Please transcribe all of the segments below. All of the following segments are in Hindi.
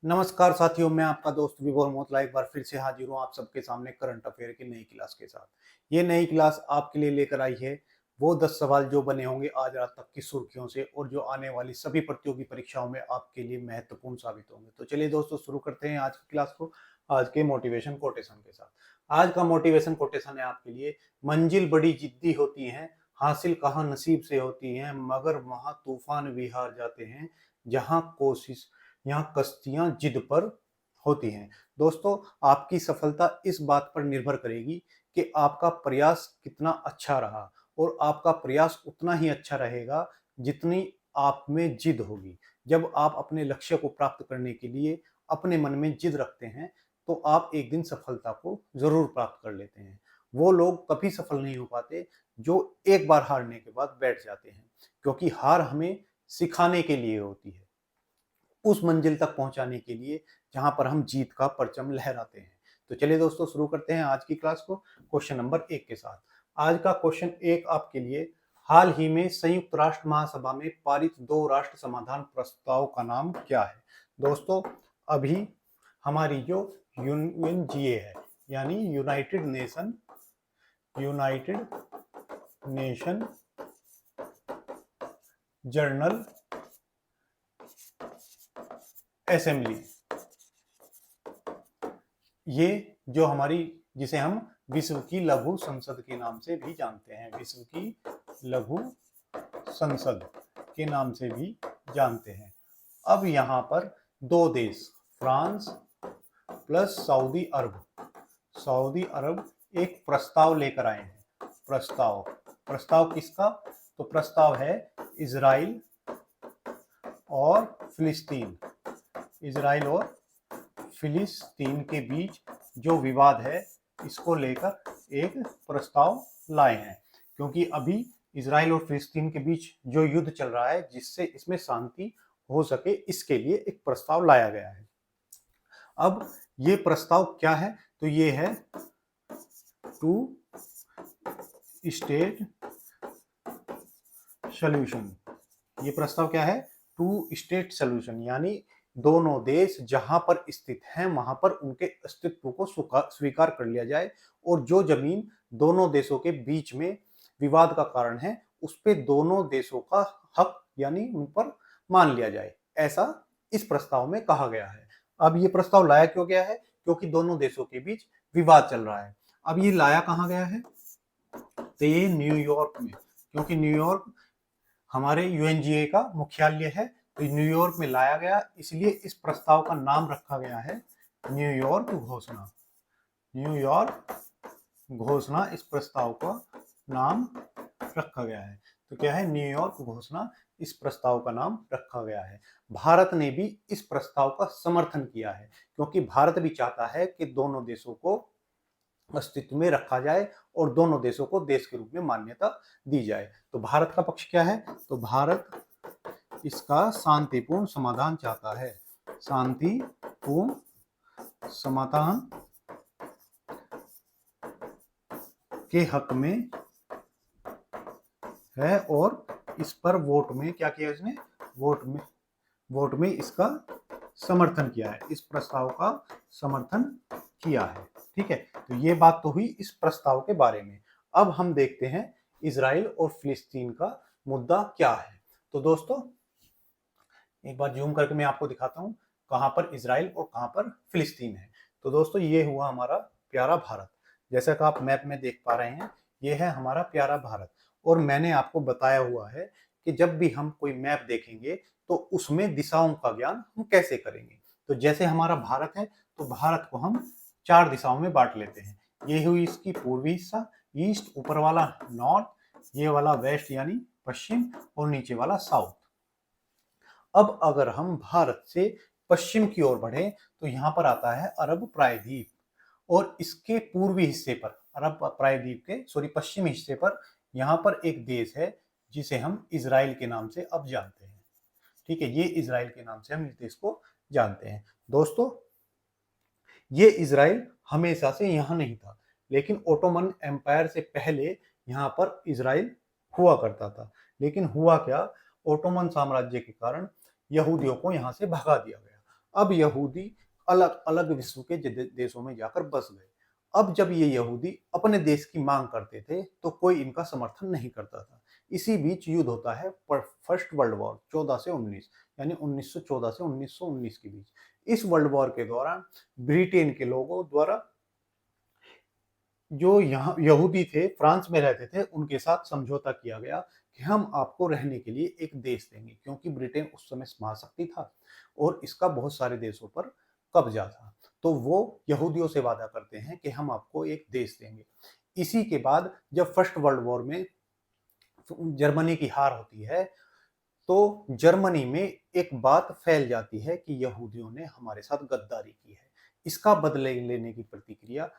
नमस्कार साथियों, मैं आपका दोस्त विभोर मोतला एक बार फिर से हाजिर हूँ आप सबके सामने करंट अफेयर की नई क्लास के साथ। ये नई क्लास आपके लिए लेकर आई है वो 10 सवाल जो बने होंगे आज रात तक की सुर्खियों से और जो आने वाली सभी प्रतियोगी परीक्षाओं में आपके लिए महत्वपूर्ण साबित होंगे। तो चलिए दोस्तों, शुरू करते हैं आज की क्लास को आज के मोटिवेशन कोटेशन के साथ। आज का मोटिवेशन कोटेशन है आपके लिए, मंजिल बड़ी जिद्दी होती है, हासिल कहाँ नसीब से होती है, मगर वहां तूफान भी हार जाते हैं, जहां कोशिश यहाँ कश्तियां जिद पर होती हैं। दोस्तों, आपकी सफलता इस बात पर निर्भर करेगी कि आपका प्रयास कितना अच्छा रहा, और आपका प्रयास उतना ही अच्छा रहेगा जितनी आप में जिद होगी। जब आप अपने लक्ष्य को प्राप्त करने के लिए अपने मन में जिद रखते हैं तो आप एक दिन सफलता को जरूर प्राप्त कर लेते हैं। वो लोग कभी सफल नहीं हो पाते जो एक बार हारने के बाद बैठ जाते हैं, क्योंकि हार हमें सिखाने के लिए होती है, उस मंजिल तक पहुंचाने के लिए जहां पर हम जीत का परचम लहराते हैं। तो चलिए दोस्तों, शुरू करते हैं आज की क्लास को क्वेश्चन नंबर 1 के साथ। आज का क्वेश्चन 1 आपके लिए, हाल ही में संयुक्त राष्ट्र महासभा में पारित 2 राष्ट्र समाधान प्रस्ताव का नाम क्या है? दोस्तों, अभी हमारी जो यूएनजीए है, यानी यूनाइटेड नेशन जनरल असेंबली, ये जो हमारी, जिसे हम विश्व की लघु संसद के नाम से भी जानते हैं, विश्व की लघु संसद के नाम से भी जानते हैं। अब यहाँ पर 2 देश, फ्रांस प्लस सऊदी अरब एक प्रस्ताव लेकर आए हैं। प्रस्ताव किसका? तो प्रस्ताव है इजराइल और फिलिस्तीन के बीच जो विवाद है, इसको लेकर एक प्रस्ताव लाए हैं, क्योंकि अभी इजराइल और फिलिस्तीन के बीच जो युद्ध चल रहा है, जिससे इसमें शांति हो सके, इसके लिए एक प्रस्ताव लाया गया है। अब ये प्रस्ताव क्या है? तो ये है 2 स्टेट सॉल्यूशन। ये प्रस्ताव क्या है? 2 स्टेट सॉल्यूशन, यानी दोनों देश जहां पर स्थित हैं वहां पर उनके अस्तित्व को स्वीकार कर लिया जाए, और जो जमीन दोनों देशों के बीच में विवाद का कारण है, उस पे दोनों देशों का हक यानी उन पर मान लिया जाए, ऐसा इस प्रस्ताव में कहा गया है। अब ये प्रस्ताव लाया क्यों गया है? क्योंकि दोनों देशों के बीच विवाद चल रहा है। अब ये लाया कहाँ गया है? तो ये न्यूयॉर्क में, क्योंकि न्यूयॉर्क हमारे यूएनजीए का मुख्यालय है, तो न्यूयॉर्क में लाया गया, इसलिए इस प्रस्ताव का नाम रखा गया है न्यूयॉर्क घोषणा। इस प्रस्ताव का नाम रखा गया है। तो क्या है? न्यूयॉर्क घोषणा, इस प्रस्ताव का नाम रखा गया है। भारत ने भी इस प्रस्ताव का समर्थन किया है, क्योंकि भारत भी चाहता है कि दोनों देशों को अस्तित्व में रखा जाए और दोनों देशों को देश के रूप में मान्यता दी जाए। तो भारत का पक्ष क्या है? तो भारत इसका शांतिपूर्ण समाधान चाहता है, शांतिपूर्ण समाधान के हक में है, और इस पर वोट में क्या किया इसने? वोट में इसका समर्थन किया है, इस प्रस्ताव का समर्थन किया है। ठीक है, तो ये बात तो हुई इस प्रस्ताव के बारे में। अब हम देखते हैं इजराइल और फिलिस्तीन का मुद्दा क्या है। तो दोस्तों, एक बार जूम करके मैं आपको दिखाता हूं कहां पर इजराइल और कहां पर फिलिस्तीन है। तो दोस्तों, ये हुआ हमारा प्यारा भारत। जैसा कि आप मैप में देख पा रहे हैं, ये है हमारा प्यारा भारत। और मैंने आपको बताया हुआ है कि जब भी हम कोई मैप देखेंगे तो उसमें दिशाओं का ज्ञान हम कैसे करेंगे। तो जैसे हमारा भारत है, तो भारत को हम 4 दिशाओं में बांट लेते हैं। ये हुई इसकी पूर्वी हिस्सा, ईस्ट, ऊपर वाला नॉर्थ, ये वाला वेस्ट यानी पश्चिम, और नीचे वाला साउथ। अब अगर हम भारत से पश्चिम की ओर बढ़े तो यहाँ पर आता है अरब प्रायद्वीप, और इसके पूर्वी हिस्से पर, अरब प्रायद्वीप के पश्चिमी हिस्से पर यहाँ पर एक देश है जिसे हम इजराइल के नाम से अब जानते हैं। ठीक है, ये इजराइल के नाम से हम इस देश को जानते हैं। दोस्तों, ये इजराइल हमेशा से यहाँ नहीं था, लेकिन ओटोमन एम्पायर से पहले यहाँ पर इजराइल हुआ करता था। लेकिन हुआ क्या, ओटोमन साम्राज्य के कारण यहूदियों को यहाँ से भगा दिया गया। अब यहूदी अलग अलग विश्व के देशों में जाकर बस गए। अब जब ये यहूदी अपने देश की मांग करते थे तो कोई इनका समर्थन नहीं करता था। इसी बीच युद्ध होता है फर्स्ट वर्ल्ड वॉर 14 से 19, यानी 1914 से 1919 के बीच। इस वर्ल्ड वॉर के दौरान ब्रिटेन के लोगों द्वारा जो यहाँ यहूदी थे, फ्रांस में रहते थे, उनके साथ समझौता किया गया कि हम आपको रहने के लिए एक देश देंगे, क्योंकि ब्रिटेन उस समय महाशक्ति था और इसका बहुत सारे देशों पर कब्जा था। तो वो यहूदियों से वादा करते हैं कि हम आपको एक देश देंगे। इसी के बाद जब फर्स्ट वर्ल्ड वॉर में जर्मनी की हार होती है तो जर्मनी में एक बात फैल जाती है कि यहूदियों ने हमारे साथ गद्दारी की है। इसका बदले लेने की प्रतिक्रिया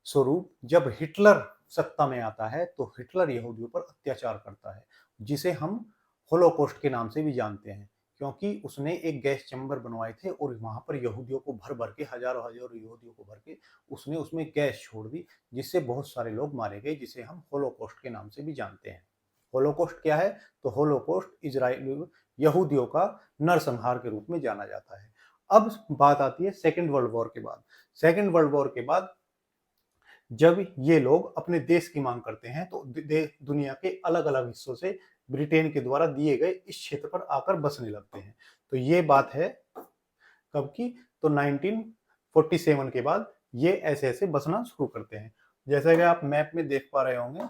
स्वरूप जब हिटलर सत्ता में आता है तो हिटलर यहूदियों पर अत्याचार करता है, जिसे हम होलोकॉस्ट के नाम से भी जानते हैं, क्योंकि उसने एक गैस चैम्बर बनवाए थे और वहां पर यहूदियों को भर भर के, हजारों हजारों यहूदियों को भर के उसने उसमें गैस छोड़ दी, जिससे बहुत सारे लोग मारे गए, जिसे हम होलोकॉस्ट के नाम से भी जानते हैं। होलोकॉस्ट क्या है? तो होलोकॉस्ट इजराइल यहूदियों का नरसंहार के रूप में जाना जाता है। अब बात आती है सेकेंड वर्ल्ड वॉर के बाद। सेकेंड वर्ल्ड वॉर के बाद जब ये लोग अपने देश की मांग करते हैं तो दुनिया के अलग अलग हिस्सों से ब्रिटेन के द्वारा दिए गए इस क्षेत्र पर आकर बसने लगते हैं। तो ये बात है कब की? तो 1947 के बाद ये ऐसे ऐसे बसना शुरू करते हैं। जैसा कि आप मैप में देख पा रहे होंगे,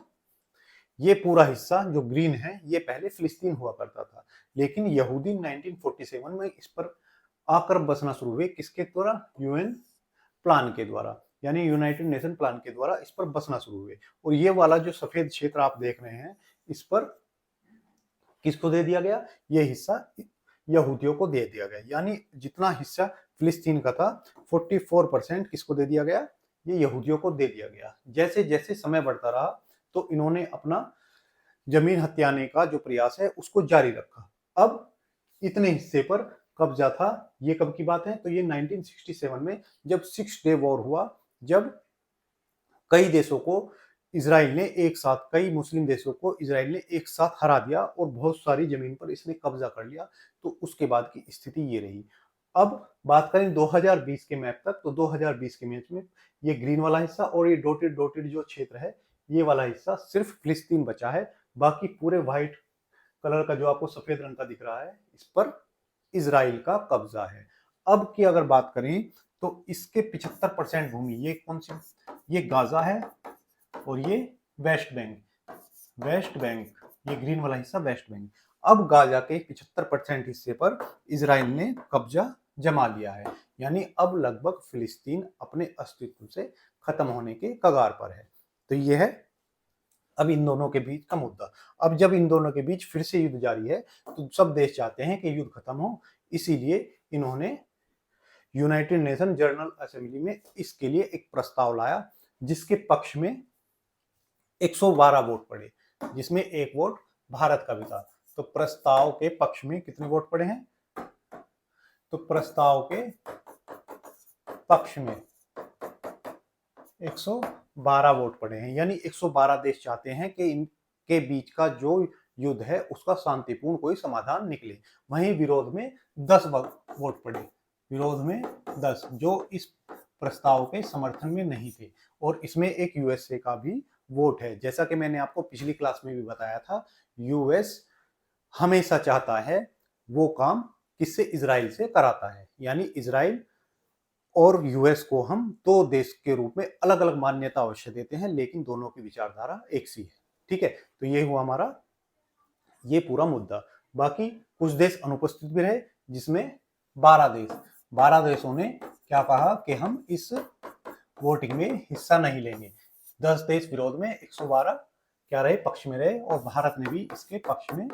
ये पूरा हिस्सा जो ग्रीन है ये पहले फिलिस्तीन हुआ करता था, लेकिन यहूदी 1947 में इस पर आकर बसना शुरू हुए। किसके द्वारा? यूएन प्लान के द्वारा, यानी यूनाइटेड नेशन प्लान के द्वारा इस पर बसना शुरू हुए। और ये वाला जो सफेद क्षेत्र आप देख रहे हैं, इस पर किसको दे दिया गया? ये हिस्सा यहूदियों को दे दिया गया, यानी जितना हिस्सा फिलिस्तीन का था 44% किसको दे दिया गया? ये यहूदियों को दे दिया गया। जैसे जैसे समय बढ़ता रहा तो इन्होंने अपना जमीन हथियाने का जो प्रयास है उसको जारी रखा। अब इतने हिस्से पर कब्जा था। ये कब की बात है? तो ये 1967 में जब 6 डे वॉर हुआ, जब कई देशों को इसराइल ने एक साथ, कई मुस्लिम देशों को इसराइल ने एक साथ हरा दिया और बहुत सारी जमीन पर इसने कब्जा कर लिया। तो उसके बाद की स्थिति ये रही। अब बात करें 2020 के मैप तक, तो 2020 के मैप में ये ग्रीन वाला हिस्सा और ये डॉटेड डॉटेड जो क्षेत्र है, ये वाला हिस्सा सिर्फ फिलिस्तीन बचा है। बाकी पूरे व्हाइट कलर का जो आपको सफेद रंग का दिख रहा है, इस पर इसराइल का कब्जा है। अब की अगर बात करें तो इसके 75% भूमि, ये कौन सी? ये गाजा है और ये वेस्ट बैंक। वेस्ट बैंक, ये ग्रीन वाला हिस्सा वेस्ट बैंक। अब गाजा के 75% हिस्से पर इसराइल ने कब्जा जमा लिया है, यानी अब लगभग फिलिस्तीन अपने अस्तित्व से खत्म होने के कगार पर है। तो ये है अब इन दोनों के बीच का मुद्दा। अब जब इन दोनों के बीच फिर से युद्ध जारी है तो सब देश चाहते हैं कि युद्ध खत्म हो, इसीलिए इन्होंने यूनाइटेड नेशन जनरल असेंबली में इसके लिए एक प्रस्ताव लाया, जिसके पक्ष में 112 वोट पड़े, जिसमें एक वोट भारत का भी था। तो प्रस्ताव के पक्ष में कितने वोट पड़े हैं? तो प्रस्ताव के पक्ष में 112 वोट पड़े हैं, यानी 112 देश चाहते हैं कि इनके बीच का जो युद्ध है उसका शांतिपूर्ण कोई समाधान निकले। वहीं विरोध में 10 वोट पड़े, विरोध में 10, जो इस प्रस्ताव के समर्थन में नहीं थे। और इसमें एक यूएसए का भी वोट है। जैसा कि मैंने आपको पिछली क्लास में भी बताया था, यूएस हमेशा चाहता है वो काम किससे? इजराइल से कराता है, यानी इजराइल और यूएस को हम दो देश के रूप में अलग अलग मान्यता अवश्य देते हैं, लेकिन दोनों की विचारधारा एक सी है। ठीक है, तो ये हुआ हमारा ये पूरा मुद्दा। बाकी कुछ देश अनुपस्थित भी रहे, जिसमें 12 देशों ने क्या कहा कि हम इस वोटिंग में हिस्सा नहीं लेंगे। 10 देश विरोध में, 112 क्या रहे? पक्ष में रहे। और भारत ने भी इसके पक्ष में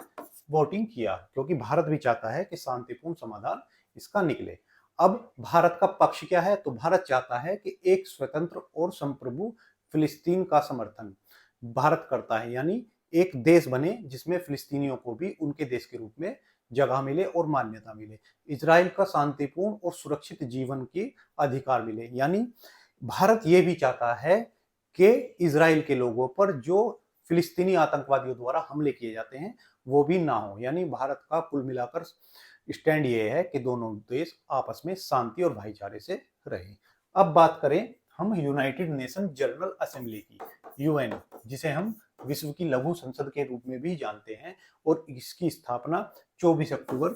वोटिंग किया, क्योंकि भारत भी चाहता है कि शांतिपूर्ण समाधान इसका निकले। अब भारत का पक्ष क्या है? तो भारत चाहता है कि एक स्वतंत्र और संप्रभु फिलिस्तीन का समर्थन भारत करता है, यानी एक देश बने जिसमें फिलिस्तीनियों को भी उनके देश के रूप में जगह मिले और मान्यता मिले। इजराइल का शांतिपूर्ण और सुरक्षित जीवन की अधिकार मिले, यानी भारत ये भी चाहता है कि इजराइल के लोगों पर जो फिलिस्तीनी आतंकवादियों द्वारा हमले किए जाते हैं वो भी ना हो। यानी भारत का कुल मिलाकर स्टैंड ये है कि दोनों देश आपस में शांति और भाईचारे से रहे। अब बात करें हम यूनाइटेड नेशन जनरल असेंबली की, यूएन, जिसे हम विश्व की लघु संसद के रूप में भी जानते हैं, और इसकी स्थापना 24 अक्टूबर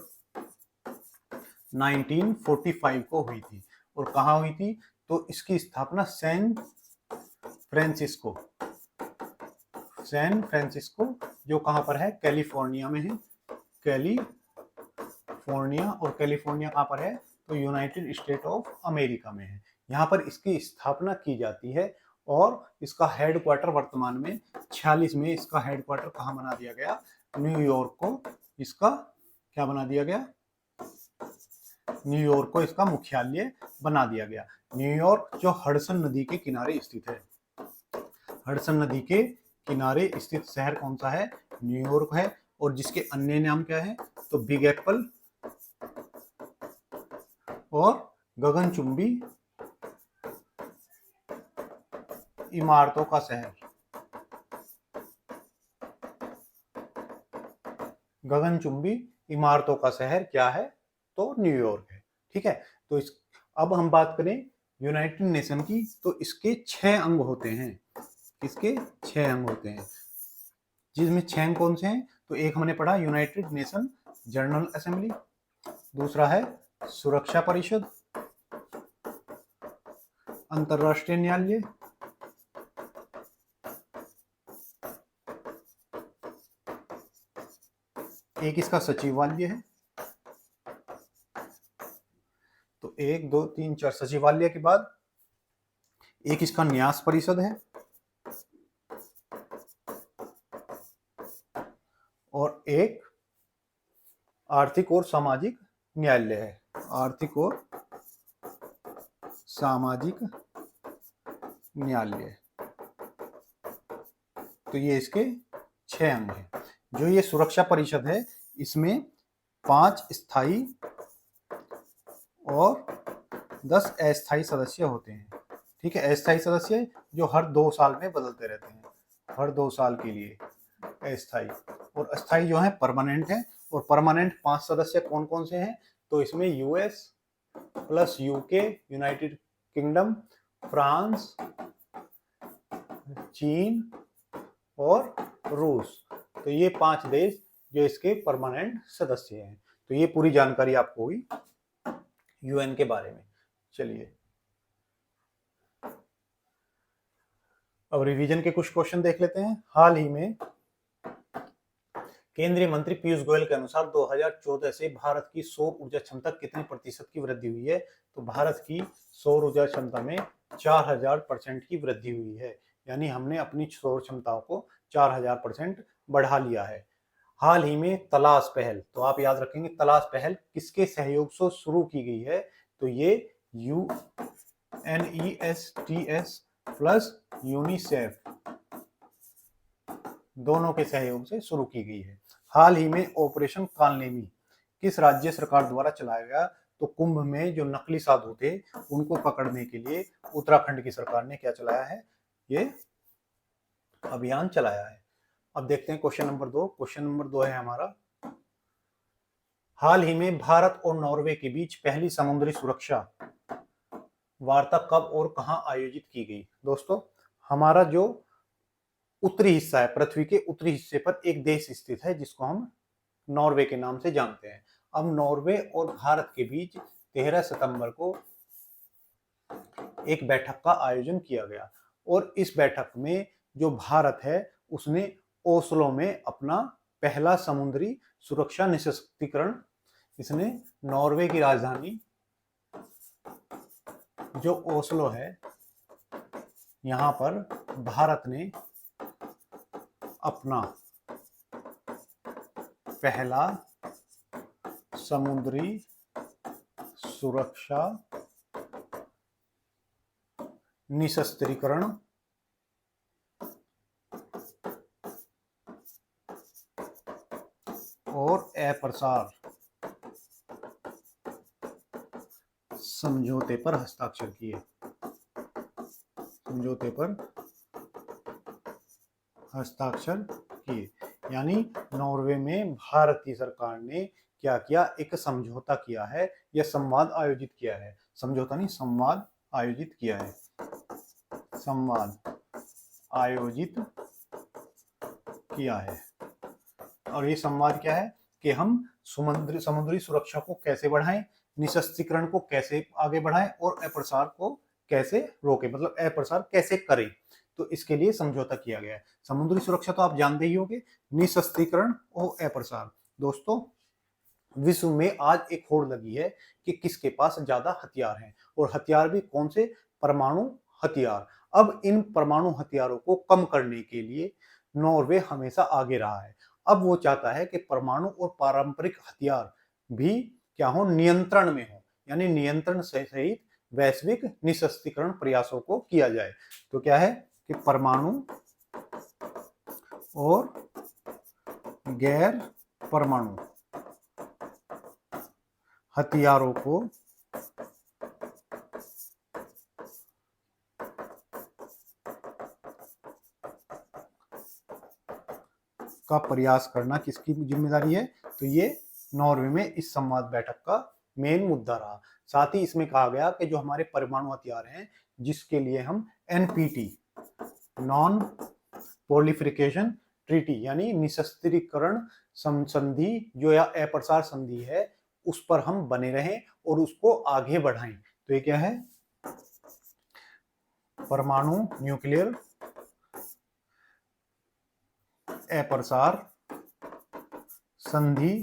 1945 को हुई थी। और कहाँ हुई थी? तो इसकी स्थापना सैन फ्रांसिस्को, जो कहाँ पर है? कैलिफोर्निया में है। कैलिफोर्निया, और कैलिफोर्निया कहाँ पर है? तो यूनाइटेड स्टेट ऑफ अमेरिका में है। यहाँ पर इसकी स्थापना की जाती है और इसका हेडक्वार्टर वर्तमान में 46 में इसका हेडक्वार्टर कहाँ बना दिया गया? न्यूयॉर्क को इसका क्या बना दिया गया? न्यूयॉर्क को इसका मुख्यालय बना दिया गया। न्यूयॉर्क जो हडसन नदी के किनारे स्थित है। हडसन नदी के किनारे स्थित शहर कौन सा है? न्यूयॉर्क है। और जिसके अन्य नाम क्या है? तो बिग एप्पल और गगनचुंबी इमारतों का शहर। गगनचुंबी इमारतों का शहर क्या है? तो न्यूयॉर्क है। ठीक है। तो अब हम बात करें यूनाइटेड नेशन की, तो इसके 6 अंग होते हैं। इसके 6 अंग होते हैं, जिसमें 6 अंग कौन से हैं? तो एक हमने पढ़ा यूनाइटेड नेशन जनरल असेंबली, दूसरा है सुरक्षा परिषद, अंतरराष्ट्रीय न्यायालय, एक इसका सचिवालय है। तो 1 2 3 4 सचिवालय के बाद एक इसका न्यास परिषद है, और एक आर्थिक और सामाजिक न्यायालय है। आर्थिक और सामाजिक न्यायालय। तो ये इसके 6 अंग हैं। जो ये सुरक्षा परिषद है, इसमें 5 स्थायी और 10 अस्थायी सदस्य होते हैं। ठीक है। अस्थायी सदस्य जो हर 2 साल में बदलते रहते हैं, हर 2 साल के लिए अस्थायी, और अस्थायी जो है परमानेंट है। और परमानेंट 5 सदस्य कौन कौन से हैं? तो इसमें US plus UK, United kingdom, France, चीन और रूस। तो ये 5 देश जो इसके परमानेंट सदस्य हैं। तो ये पूरी जानकारी आपको हुई यूएन के बारे में। चलिए अब रिवीजन के कुछ क्वेश्चन देख लेते हैं। हाल ही में केंद्रीय मंत्री पीयूष गोयल के अनुसार 2014 से भारत की सौर ऊर्जा क्षमता कितने प्रतिशत की वृद्धि हुई है? तो भारत की सौर ऊर्जा क्षमता में 4000% की वृद्धि हुई है। यानी हमने अपनी सौर क्षमताओं को 4000% बढ़ा लिया है। हाल ही में तलाश पहल, तो आप याद रखेंगे तलाश पहल किसके सहयोग से शुरू की गई है? तो ये UNESTS प्लस यूनिसेफ दोनों के सहयोग से शुरू की गई है। हाल ही में ऑपरेशन कालनेमी किस राज्य सरकार द्वारा चलाया गया? तो कुंभ में जो नकली साधु थे उनको पकड़ने के लिए उत्तराखंड की सरकार ने क्या चलाया है? ये अभियान चलाया है। अब देखते हैं क्वेश्चन नंबर 2। क्वेश्चन नंबर 2 है हमारा, हाल ही में भारत और नॉर्वे के बीच पहली समुद्री सुरक्षा वार्ता कब और कहां आयोजित की गई? दोस्तों, हमारा जो उत्तरी हिस्सा है, पृथ्वी के उत्तरी हिस्से पर एक देश स्थित है जिसको हम नॉर्वे के नाम से जानते हैं। अब नॉर्वे और भारत के बीच 13 सितंबर को एक बैठक का आयोजन किया गया, और इस बैठक में जो भारत है उसने ओस्लो में अपना पहला समुद्री सुरक्षा निशस्त्रीकरण, इसने नॉर्वे की राजधानी जो ओस्लो है, यहां पर भारत ने अपना पहला समुद्री सुरक्षा निशस्त्रीकरण और अप्रसार समझौते पर हस्ताक्षर किए। समझौते पर हस्ताक्षर किए, यानी नॉर्वे में भारत की सरकार ने क्या किया, एक समझौता किया है या संवाद आयोजित किया है। समझौता नहीं, संवाद आयोजित किया है। संवाद आयोजित किया है। और ये संवाद क्या है कि हम समुद्री सुरक्षा को कैसे बढ़ाएं, निशस्त्रीकरण को कैसे आगे बढ़ाएं और अप्रसार को कैसे रोकें, मतलब अप्रसार कैसे करें। तो इसके लिए समझौता किया गया है। समुद्री सुरक्षा तो आप जानते ही होंगे, निशस्त्रीकरण और अप्रसार। दोस्तों, विश्व में आज एक होड़ लगी है कि किसके पास ज्यादा हथियार हैं, और हथियार भी कौन से, परमाणु हथियार। अब इन परमाणु हथियारों को कम करने के लिए नॉर्वे हमेशा आगे रहा है। अब वो चाहता है कि परमाणु और पारंपरिक हथियार भी क्या हो, नियंत्रण में हो, यानी नियंत्रण सहित वैश्विक निशस्त्रीकरण प्रयासों को किया जाए। तो क्या है कि परमाणु और गैर परमाणु हथियारों को का प्रयास करना किसकी जिम्मेदारी है, तो ये नॉर्वे में इस संवाद बैठक का मेन मुद्दा रहा। साथ ही इसमें कहा गया कि जो हमारे परमाणु हथियार हैं, जिसके लिए हम एनपीटी, नॉन प्रोलिफरेशन ट्रीटी, यानी निशस्त्रीकरण संधि जो या अप्रसार संधि है, उस पर हम बने रहें और उसको आगे बढ़ाएं। तो ये क्या है, परमाणु न्यूक्लियर अप्रसार संधि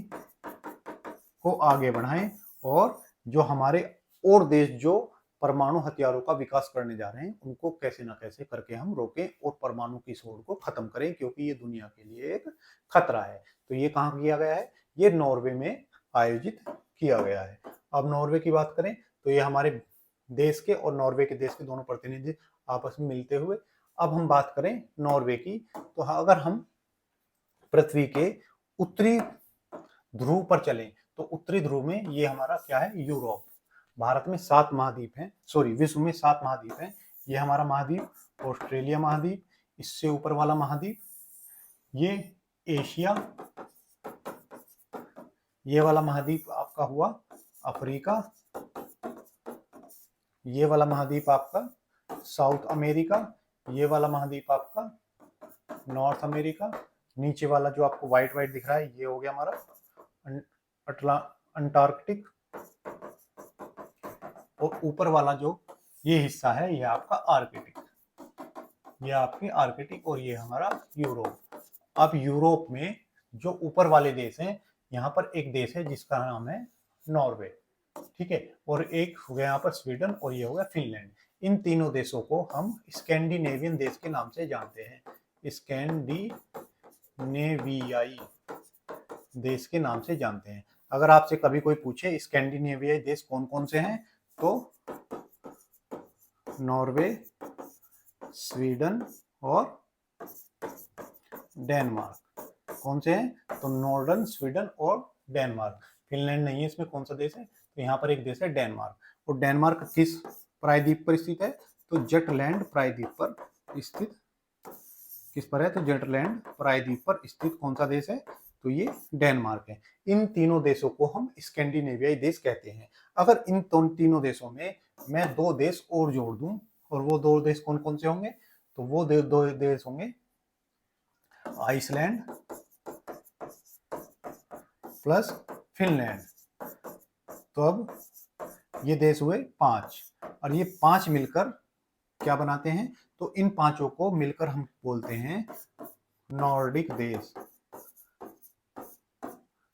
को आगे बढ़ाएं, और जो हमारे और देश जो परमाणु हथियारों का विकास करने जा रहे हैं, उनको कैसे ना कैसे करके हम रोकें और परमाणु की होड़ को खत्म करें, क्योंकि ये दुनिया के लिए एक खतरा है। तो ये कहाँ किया गया है, ये नॉर्वे में आयोजित किया गया है। अब नॉर्वे की बात करें तो ये हमारे देश के और नॉर्वे के देश के दोनों प्रतिनिधि आपस में मिलते हुए। अब हम बात करें नॉर्वे की, तो अगर हम पृथ्वी के उत्तरी ध्रुव पर चलें, तो उत्तरी ध्रुव में ये हमारा क्या है, यूरोप। भारत में 7 महाद्वीप हैं, सॉरी विश्व में 7 महाद्वीप हैं। ये हमारा महाद्वीप ऑस्ट्रेलिया महाद्वीप, इससे ऊपर वाला महाद्वीप ये एशिया, ये वाला महाद्वीप आपका हुआ अफ्रीका, ये वाला महाद्वीप आपका साउथ अमेरिका, ये वाला महाद्वीप आपका नॉर्थ अमेरिका, नीचे वाला जो आपको व्हाइट व्हाइट दिख रहा है ये हो गया हमारा अंटार्कटिक, और ऊपर वाला जो ये हिस्सा है ये आपका आर्कटिक, ये आपकी आर्कटिक, और ये हमारा यूरोप। अब यूरोप में जो ऊपर वाले देश हैं, यहाँ पर एक देश है जिसका नाम है नॉर्वे, ठीक है, और एक हो गया यहाँ पर स्वीडन, और ये हो गया फिनलैंड। इन तीनों देशों को हम स्कैंडिनेवियन देश के नाम से जानते हैं, स्कैंडिनेवियाई देश के नाम से जानते हैं। अगर आपसे कभी कोई पूछे स्कैंडिनेवियाई देश कौन कौन से हैं, तो नॉर्वे, स्वीडन और डेनमार्क। कौन से हैं, तो नॉर्डन, स्वीडन और डेनमार्क। फिनलैंड नहीं है इसमें, कौन सा देश है, तो यहाँ पर एक देश है डेनमार्क। और डेनमार्क किस प्रायद्वीप पर स्थित है, तो जटलैंड प्रायद्वीप पर स्थित, किस पर है, तो जटलैंड प्रायद्वीप पर स्थित कौन सा देश है, तो ये डेनमार्क है। इन तीनों देशों को हम स्कैंडिनेवियाई देश कहते हैं। अगर इन तीनों देशों में मैं 2 देश और जोड़ दूं, और वो 2 देश कौन कौन से होंगे, तो वो 2 देश होंगे आइसलैंड प्लस फिनलैंड। तो अब ये देश हुए 5, और ये 5 मिलकर क्या बनाते हैं, तो इन 5 को मिलकर हम बोलते हैं नॉर्डिक देश।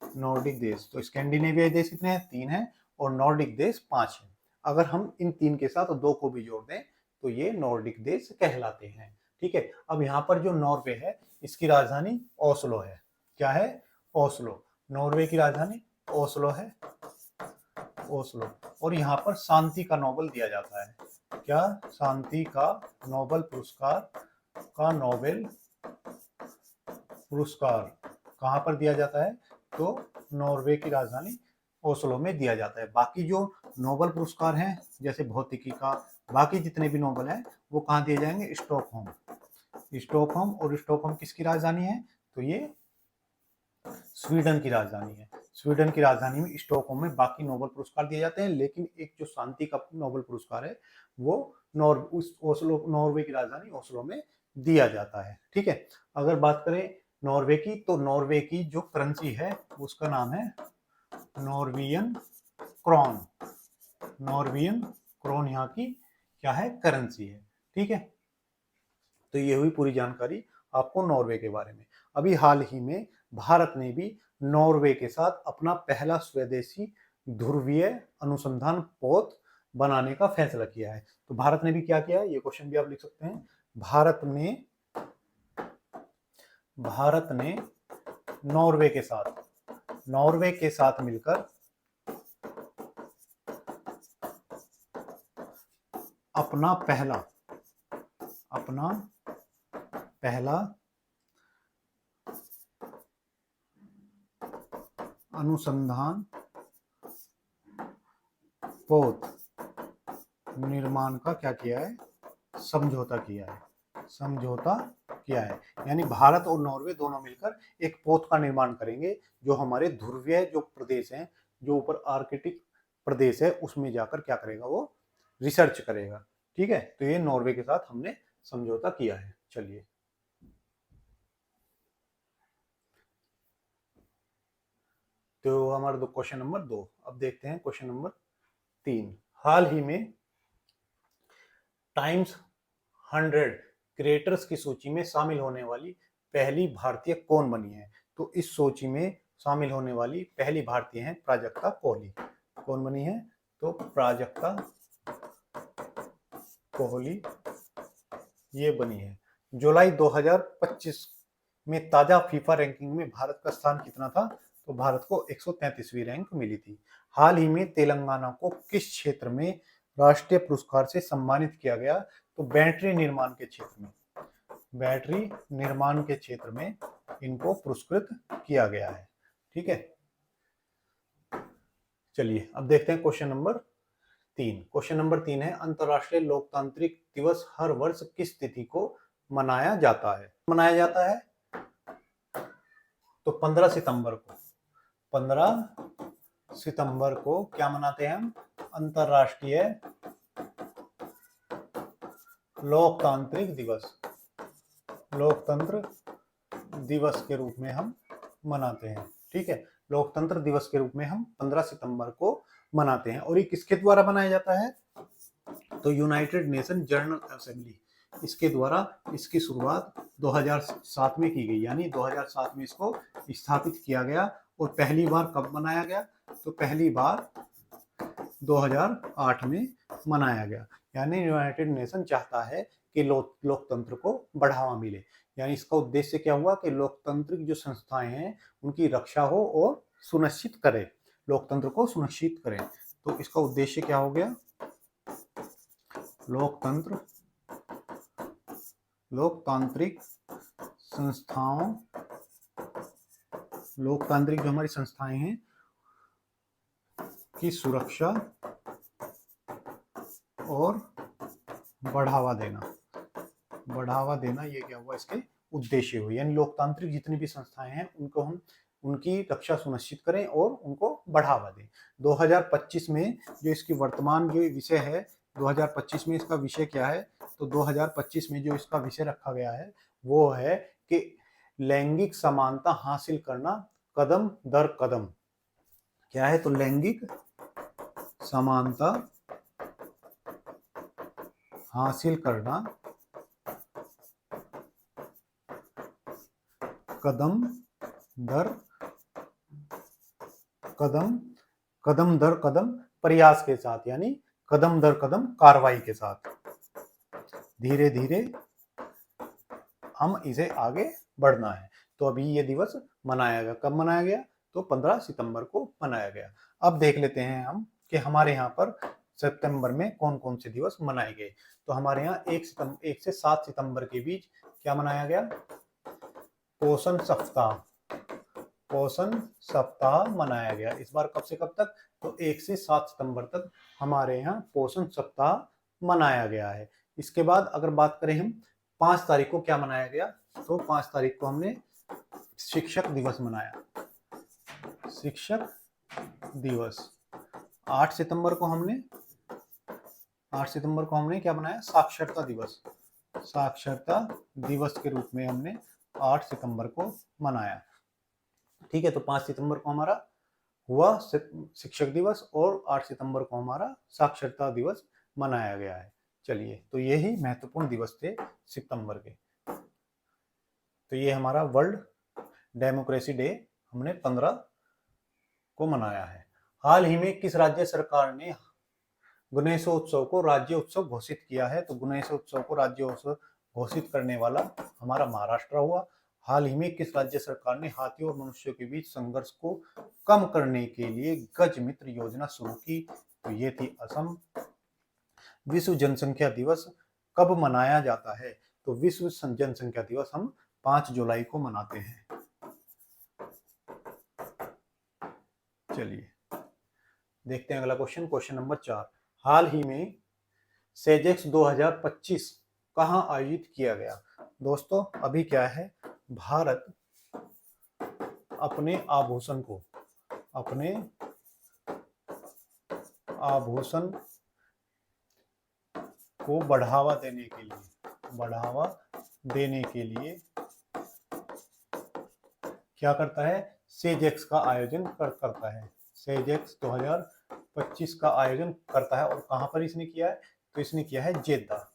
नॉर्डिक देश, तो स्कैंडिनेवियाई देश कितने हैं, 3 हैं, और नॉर्डिक देश 5 हैं। अगर हम इन 3 के साथ 2 को भी जोड़ दें तो ये नॉर्डिक देश कहलाते हैं, ठीक है। अब यहाँ पर जो नॉर्वे है, इसकी राजधानी ओस्लो है। क्या है, ओस्लो। नॉर्वे की राजधानी ओस्लो है, ओस्लो। और यहाँ पर शांति का नोबेल दिया जाता है। क्या, शांति का नोबेल पुरस्कार का नोबेल पुरस्कार कहाँ पर दिया जाता है, तो नॉर्वे की राजधानी ओस्लो में दिया जाता है। बाकी जो नोबेल पुरस्कार हैं, जैसे भौतिकी का, बाकी जितने भी नोबेल हैं, वो कहाँ दिए जाएंगे, स्टॉकहोम। स्टॉकहोम, और स्टॉकहोम किसकी राजधानी है, तो ये स्वीडन की राजधानी है। स्वीडन की राजधानी में स्टॉकहोम में बाकी नोबेल पुरस्कार दिए जाते हैं, लेकिन एक जो शांति का नोबेल पुरस्कार है वो नॉर्वे की राजधानी ओस्लो में दिया जाता है। ठीक है, अगर बात करें नॉर्वे की, तो नॉर्वे की जो करेंसी है उसका नाम है नॉर्वियन क्रॉन। नॉर्वियन क्रॉन यहाँ की क्या है, करेंसी है। ठीक है, तो ये हुई पूरी जानकारी आपको नॉर्वे के बारे में। अभी हाल ही में भारत ने भी नॉर्वे के साथ अपना पहला स्वदेशी ध्रुवीय अनुसंधान पोत बनाने का फैसला किया है। तो भारत ने भी क्या किया है, ये क्वेश्चन भी आप लिख सकते हैं। भारत ने नॉर्वे के साथ मिलकर अपना पहला अनुसंधान पोत निर्माण का क्या किया है, समझौता किया है। यानी भारत और नॉर्वे दोनों मिलकर एक पोत का निर्माण करेंगे जो हमारे ध्रुवीय जो प्रदेश हैं, जो ऊपर आर्कटिक प्रदेश है, उसमें जाकर क्या करेगा, वो रिसर्च करेगा। ठीक है, तो ये नॉर्वे के साथ हमने समझौता किया है। चलिए, तो हमारा क्वेश्चन नंबर 2। अब देखते हैं क्वेश्चन नंबर 3। हाल ही में टाइम्स 100 क्रिएटर्स की सूची में शामिल होने वाली पहली भारतीय कौन बनी है? तो इस सूची में शामिल होने वाली पहली भारतीय हैं प्राजक्ता कोहली। कौन बनी है? तो प्राजक्ता कोहली ये बनी है। जुलाई 2025 में ताजा फीफा रैंकिंग में भारत का स्थान कितना था? तो भारत को 133वीं रैंक मिली थी। हाल ही में तेलंगाना को किस क्षेत्र में राष्ट्रीय पुरस्कार से सम्मानित किया गया? तो बैटरी निर्माण के क्षेत्र में इनको पुरस्कृत किया गया है। ठीक है, चलिए अब देखते हैं क्वेश्चन नंबर 3। क्वेश्चन नंबर 3 है, अंतर्राष्ट्रीय लोकतांत्रिक दिवस हर वर्ष किस तिथि को मनाया जाता है? तो 15 सितंबर को क्या मनाते हैं हम? अंतर्राष्ट्रीय लोकतंत्र दिवस के रूप में हम मनाते हैं। ठीक है, लोकतंत्र दिवस के रूप में हम 15 सितंबर को मनाते हैं। और ये किसके द्वारा मनाया जाता है? तो यूनाइटेड नेशन जनरल असेंबली, इसके द्वारा इसकी शुरुआत 2007 में की गई। यानी 2007 में इसको स्थापित किया गया। और पहली बार कब मनाया गया? तो पहली बार 2008 में मनाया गया। यानी यूनाइटेड नेशन चाहता है कि लोकतंत्र को बढ़ावा मिले। यानी इसका उद्देश्य क्या हुआ कि लोकतांत्रिक जो संस्थाएं हैं उनकी रक्षा हो और सुनिश्चित करे, लोकतंत्र को सुनिश्चित करें। तो इसका उद्देश्य क्या हो गया? लोकतांत्रिक जो हमारी संस्थाएं हैं की सुरक्षा और बढ़ावा देना ये क्या हुआ, इसके उद्देश्य हुए। यानी लोकतांत्रिक जितनी भी संस्थाएं हैं उनको हम उनकी रक्षा सुनिश्चित करें और उनको बढ़ावा दें। 2025 में जो इसकी वर्तमान जो विषय है, 2025 में इसका विषय क्या है? तो 2025 में जो इसका विषय रखा गया है वो है कि लैंगिक समानता हासिल करना कदम दर कदम। क्या है? तो लैंगिक समानता हासिल करना कदम दर कदम प्रयास के साथ, यानी कदम दर कदम कार्रवाई के साथ धीरे धीरे हम इसे आगे बढ़ना है। तो अभी ये दिवस मनाया गया। कब मनाया गया? तो 15 सितंबर को मनाया गया। अब देख लेते हैं हम कि हमारे यहाँ पर सितंबर में कौन कौन से दिवस मनाए गए। तो हमारे यहाँ 1 से 7 सितंबर के बीच क्या मनाया गया? पोषण सप्ताह मनाया गया। इस बार कब से कब तक? तो 1 से 7 सितंबर तक हमारे यहाँ पोषण सप्ताह मनाया गया है। इसके बाद अगर बात करें हम 5 तारीख को क्या मनाया गया? तो 5 तारीख को हमने शिक्षक दिवस मनाया। शिक्षक दिवस। 8 सितंबर को हमने 8 सितंबर को हमने क्या बनाया, साक्षरता दिवस। साक्षरता दिवस के रूप में हमने 8 सितंबर को मनाया। ठीक है, तो 5 सितंबर को हमारा हुआ शिक्षक दिवस और 8 सितंबर को हमारा साक्षरता दिवस मनाया गया है। चलिए, तो यही महत्वपूर्ण दिवस थे सितंबर के। तो ये हमारा वर्ल्ड डेमोक्रेसी डे हमने 15 को मनाया है। हाल ही में किस राज्य सरकार ने गणेशोत्सव को राज्य उत्सव घोषित किया है? तो गणेशोत्सव को राज्य उत्सव घोषित करने वाला हमारा महाराष्ट्र हुआ। हाल ही में किस राज्य सरकार ने हाथियों और मनुष्यों के बीच संघर्ष को कम करने के लिए गज मित्र योजना शुरू की? तो ये थी असम। विश्व जनसंख्या दिवस कब मनाया जाता है? तो विश्व जनसंख्या दिवस हम 5 जुलाई को मनाते हैं। चलिए देखते हैं अगला क्वेश्चन, क्वेश्चन नंबर 4। हाल ही में सेजेक्स 2025 कहां आयोजित किया गया? दोस्तों अभी क्या है, भारत अपने आभूषण को बढ़ावा देने के लिए क्या करता है, सेजेक्स का आयोजन करता है। सेजेक्स 2025 का आयोजन करता है। और कहां पर इसने किया है? तो इसने किया है जेद्दा।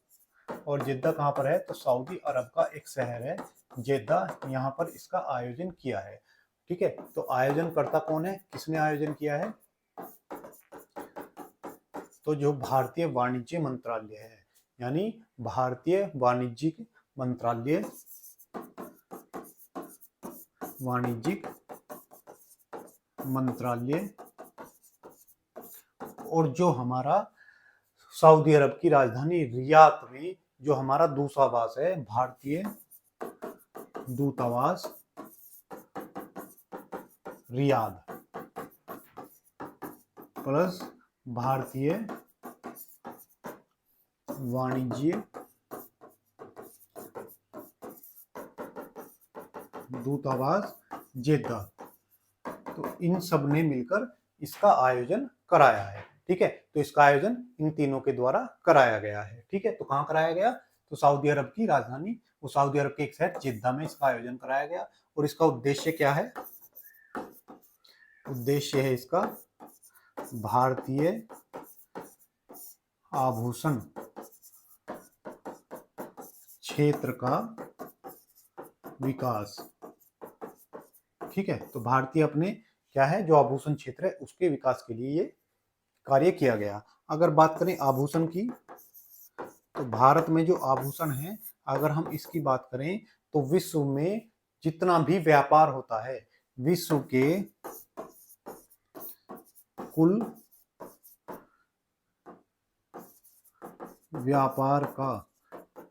और जेद्दा कहां पर है? तो सऊदी अरब का एक शहर है जेद्दा, यहां पर इसका आयोजन किया है। ठीक है, तो आयोजन करता कौन है, किसने आयोजन किया है? तो जो भारतीय वाणिज्य मंत्रालय है, यानी भारतीय वाणिज्यिक मंत्रालय और जो हमारा सऊदी अरब की राजधानी रियाद में जो हमारा दूतावास है, भारतीय दूतावास रियाद प्लस भारतीय वाणिज्य दूतावास जेद्दा, तो इन सब ने मिलकर इसका आयोजन कराया है। ठीक है, तो इसका आयोजन इन तीनों के द्वारा कराया गया है। ठीक है, तो कहां कराया गया? तो सऊदी अरब की राजधानी, वो सऊदी अरब के एक शहर जेद्दा में इसका आयोजन कराया गया। और इसका उद्देश्य क्या है? उद्देश्य है इसका भारतीय आभूषण क्षेत्र का विकास। ठीक है, तो भारतीय अपने क्या है, जो आभूषण क्षेत्र है उसके विकास के लिए ये कार्य किया गया। अगर बात करें आभूषण की, तो भारत में जो आभूषण है, अगर हम इसकी बात करें तो विश्व में जितना भी व्यापार होता है, विश्व के कुल व्यापार का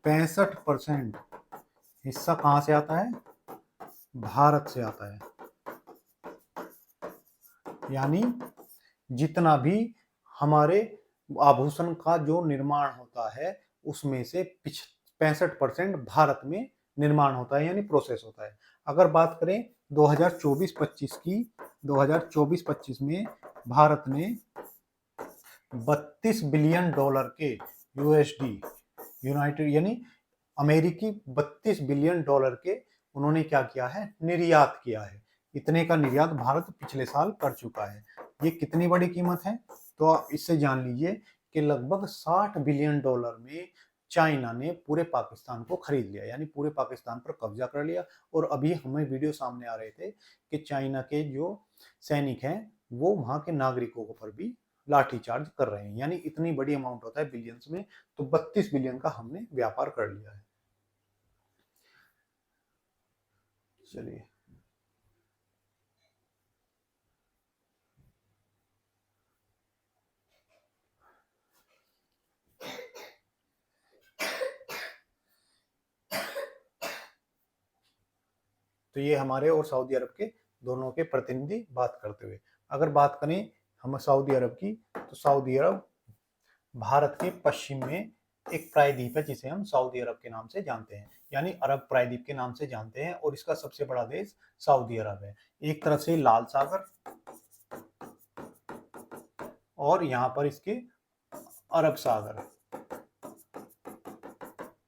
65% हिस्सा कहां से आता है? भारत से आता है। यानी जितना भी हमारे आभूषण का जो निर्माण होता है उसमें से 65% भारत में निर्माण होता है, यानी प्रोसेस होता है। अगर बात करें 2024-25 की, 2024-25 में भारत ने $32 बिलियन के यूएसडी यूनाइटेड यानी अमेरिकी $32 बिलियन के उन्होंने क्या किया है, निर्यात किया है। इतने का निर्यात भारत पिछले साल कर चुका है। ये कितनी बड़ी कीमत है? तो इससे जान लीजिए कि लगभग $60 बिलियन में चाइना ने पूरे पाकिस्तान को खरीद लिया, यानी पूरे पाकिस्तान पर कब्जा कर लिया। और अभी हमें वीडियो सामने आ रहे थे कि चाइना के जो सैनिक हैं वो वहां के नागरिकों पर भी लाठीचार्ज कर रहे हैं, यानी इतनी बड़ी अमाउंट होता है बिलियंस में। तो 32 बिलियन का हमने व्यापार कर लिया है। चलिए तो ये हमारे और सऊदी अरब के दोनों के प्रतिनिधि बात करते हुए। अगर बात करें हम सऊदी अरब की, तो सऊदी अरब भारत के पश्चिम में एक प्रायद्वीप है जिसे हम सऊदी अरब के नाम से जानते हैं, यानी अरब प्रायद्वीप के नाम से जानते हैं, और इसका सबसे बड़ा देश सऊदी अरब है। एक तरफ से लाल सागर और यहाँ पर इसके अरब सागर,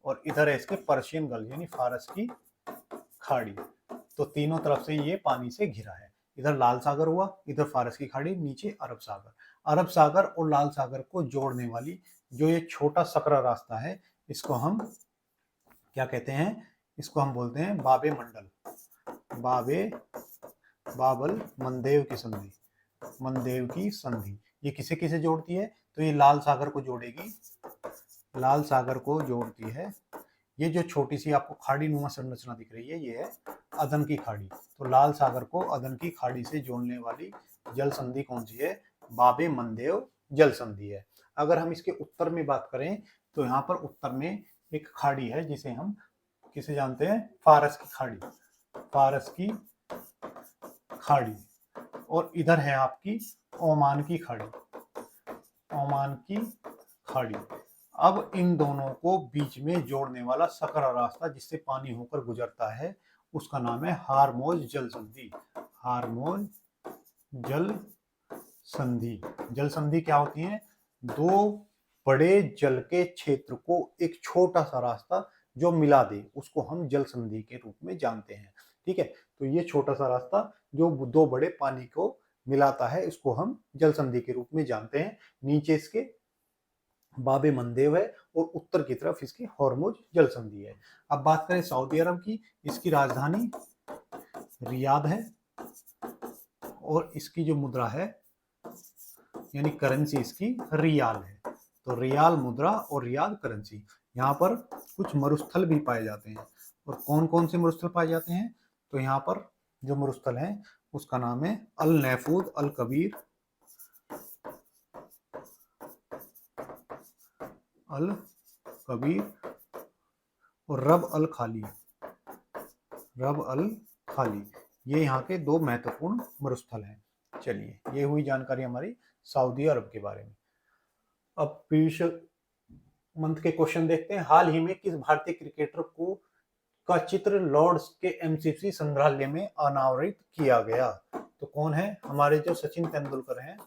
और इधर है इसके पर्शियन गल्फ यानी फारस की खाड़ी। तो तीनों तरफ से ये पानी से घिरा है। इधर लाल सागर हुआ, इधर फारस की खाड़ी, नीचे अरब सागर। अरब सागर और लाल सागर को जोड़ने वाली जो ये छोटा सकरा रास्ता है, इसको हम क्या कहते हैं? इसको हम बोलते हैं बाबे मंडल, बाबल मंदेव की संधि, मंदेव की संधि। ये किसे किसे जोड़ती है? तो ये लाल सागर को जोड़ेगी, लाल सागर को जोड़ती है। ये जो छोटी सी आपको खाड़ी नुमा संरचना दिख रही है, ये है अदन की खाड़ी। तो लाल सागर को अदन की खाड़ी से जोड़ने वाली जल संधि कौन सी है? बाबे मंदेव जल संधि है। अगर हम इसके उत्तर में बात करें तो यहाँ पर उत्तर में एक खाड़ी है जिसे हम किसे जानते हैं? फारस की खाड़ी, फारस की खाड़ी। और इधर है आपकी ओमान की खाड़ी, ओमान की खाड़ी। अब इन दोनों को बीच में जोड़ने वाला सकरा रास्ता जिससे पानी होकर गुजरता है, उसका नाम है हारमोज जल संधि, हारमोज जल संधि। जल संधि क्या होती है? दो बड़े जल के क्षेत्र को एक छोटा सा रास्ता जो मिला दे, उसको हम जल संधि के रूप में जानते हैं। ठीक है, तो ये छोटा सा रास्ता जो दो बड़े पानी को मिलाता है, इसको हम जल संधि के रूप में जानते हैं। नीचे इसके बाबे मंदेव है और उत्तर की तरफ इसकी हॉर्मुज जल संधि है। अब बात करें सऊदी अरब की, इसकी राजधानी रियाद है और इसकी जो मुद्रा है यानी करेंसी इसकी रियाल है। तो रियाल मुद्रा और रियाल करेंसी। यहाँ पर कुछ मरुस्थल भी पाए जाते हैं, और कौन कौन से मरुस्थल पाए जाते हैं? तो यहाँ पर जो मरुस्थल है उसका नाम है अल नहफूद, अल कबीर, अल कबीर और रब अल खाली, रब अल खाली। ये यहाँ के दो महत्वपूर्ण मरुस्थल हैं। चलिए, ये हुई जानकारी हमारी सऊदी अरब के बारे में। अब प्रीवियस मंथ के क्वेश्चन देखते हैं। हाल ही में किस भारतीय क्रिकेटर को का चित्र लॉर्ड्स के एमसीसी संग्रहालय में अनावरित किया गया? तो कौन है? हमारे जो सचिन तेंदुलकर हैं,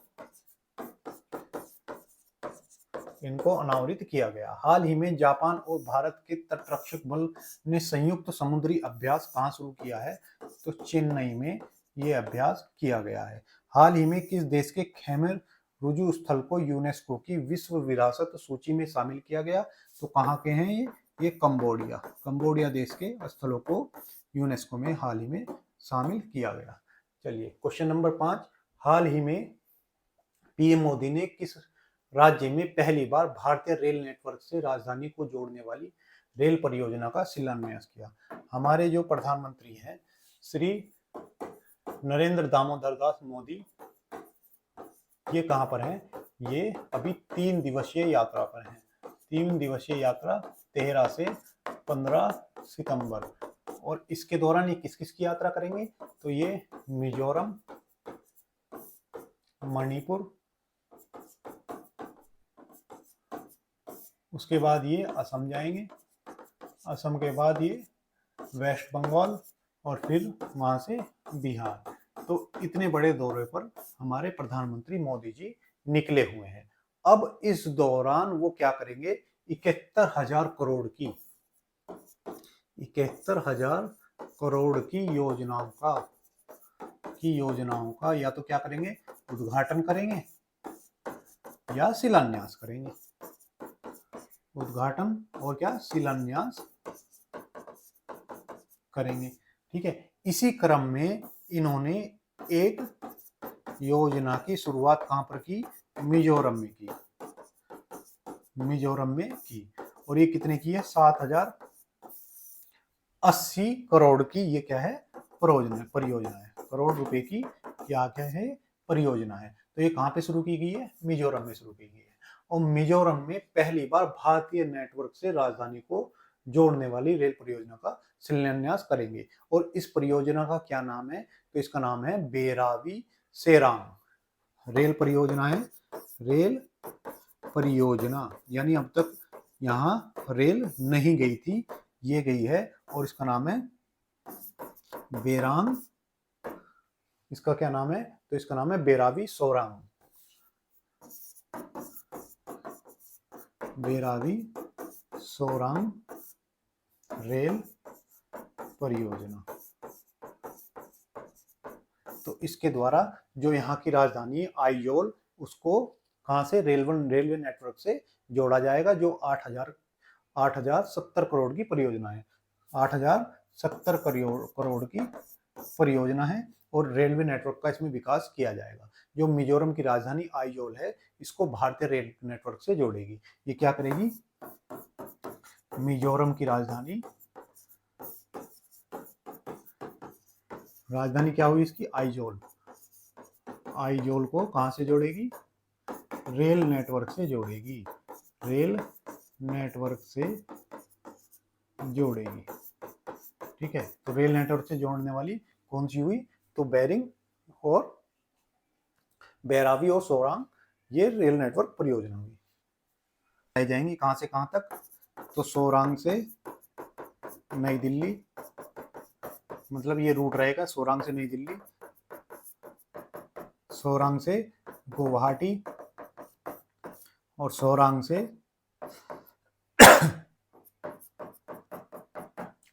इनको अनावरित किया गया। हाल ही में जापान और भारत के तटरक्षक बल ने संयुक्त समुद्री अभ्यास कहाँ शुरू किया है? तो चेन्नई में ये अभ्यास किया गया है। हाल ही में किस देश के खैमर रुजु स्थल को यूनेस्को की विश्व विरासत सूची में शामिल किया गया? तो कहाँ के हैं ये कंबोडिया, कंबोडिया देश के स्थलों को यूनेस्को में हाल ही में शामिल किया गया। चलिए, क्वेश्चन नंबर 5। हाल ही में पीएम मोदी ने किस राज्य में पहली बार भारतीय रेल नेटवर्क से राजधानी को जोड़ने वाली रेल परियोजना का शिलान्यास किया? हमारे जो प्रधानमंत्री हैं श्री नरेंद्र दामोदर दास मोदी, ये कहाँ पर हैं? ये अभी 3 दिवसीय यात्रा पर हैं। 3 दिवसीय यात्रा 13 से 15 सितंबर। और इसके दौरान ये किस किस की यात्रा करेंगे? तो ये मिजोरम, मणिपुर, उसके बाद ये असम जाएंगे, असम के बाद ये वेस्ट बंगाल और फिर वहाँ से बिहार। तो इतने बड़े दौरे पर हमारे प्रधानमंत्री मोदी जी निकले हुए हैं। अब इस दौरान वो क्या करेंगे? 71,000 करोड़ की 71,000 करोड़ की योजनाओं का या तो क्या करेंगे? उद्घाटन करेंगे या शिलान्यास करेंगे। उद्घाटन और क्या? शिलान्यास करेंगे। ठीक है, इसी क्रम में इन्होंने एक योजना की शुरुआत कहां पर की? मिजोरम में की, मिजोरम में की। और ये कितने की है? 7,080 करोड़ की ये क्या है? परियोजना है। करोड़ रुपए की क्या है? परियोजना है। तो ये कहां पे शुरू की गई है? मिजोरम में शुरू की गई है। और मिजोरम में पहली बार भारतीय नेटवर्क से राजधानी को जोड़ने वाली रेल परियोजना का शिलान्यास करेंगे। और इस परियोजना का क्या नाम है? तो इसका नाम है बेरावी सेरांग रेल परियोजना है। रेल परियोजना यानी अब तक यहाँ रेल नहीं गई थी, ये गई है और इसका नाम है बेरांग। इसका क्या नाम है? तो इसका नाम है बेरावी सोरांग, बेरावी सोरांग रेल परियोजना। तो इसके द्वारा जो यहाँ की राजधानी है आइजोल, उसको कहाँ से? रेलवे नेटवर्क से जोड़ा जाएगा, जो 8,070 करोड़ की परियोजना है। 8,070 करोड़ की परियोजना है और रेलवे नेटवर्क का इसमें विकास किया जाएगा। जो मिजोरम की राजधानी आइजोल है, इसको भारतीय रेल नेटवर्क से जोड़ेगी। ये क्या करेगी? मिजोरम की राजधानी क्या हुई इसकी? आइजोल। आइजोल को कहां से जोड़ेगी? रेल नेटवर्क से जोड़ेगी, रेल नेटवर्क से जोड़ेगी। ठीक है, तो रेल नेटवर्क से जोड़ने वाली कौन सी हुई? तो बेरिंग और बेरावी और सोरांग, ये रेल नेटवर्क परियोजना हुई। आई जाएंगी कहां से कहां तक? तो सोरांग से नई दिल्ली, मतलब ये रूट रहेगा सोरांग से नई दिल्ली, सोरांग से गुवाहाटी और सोरांग से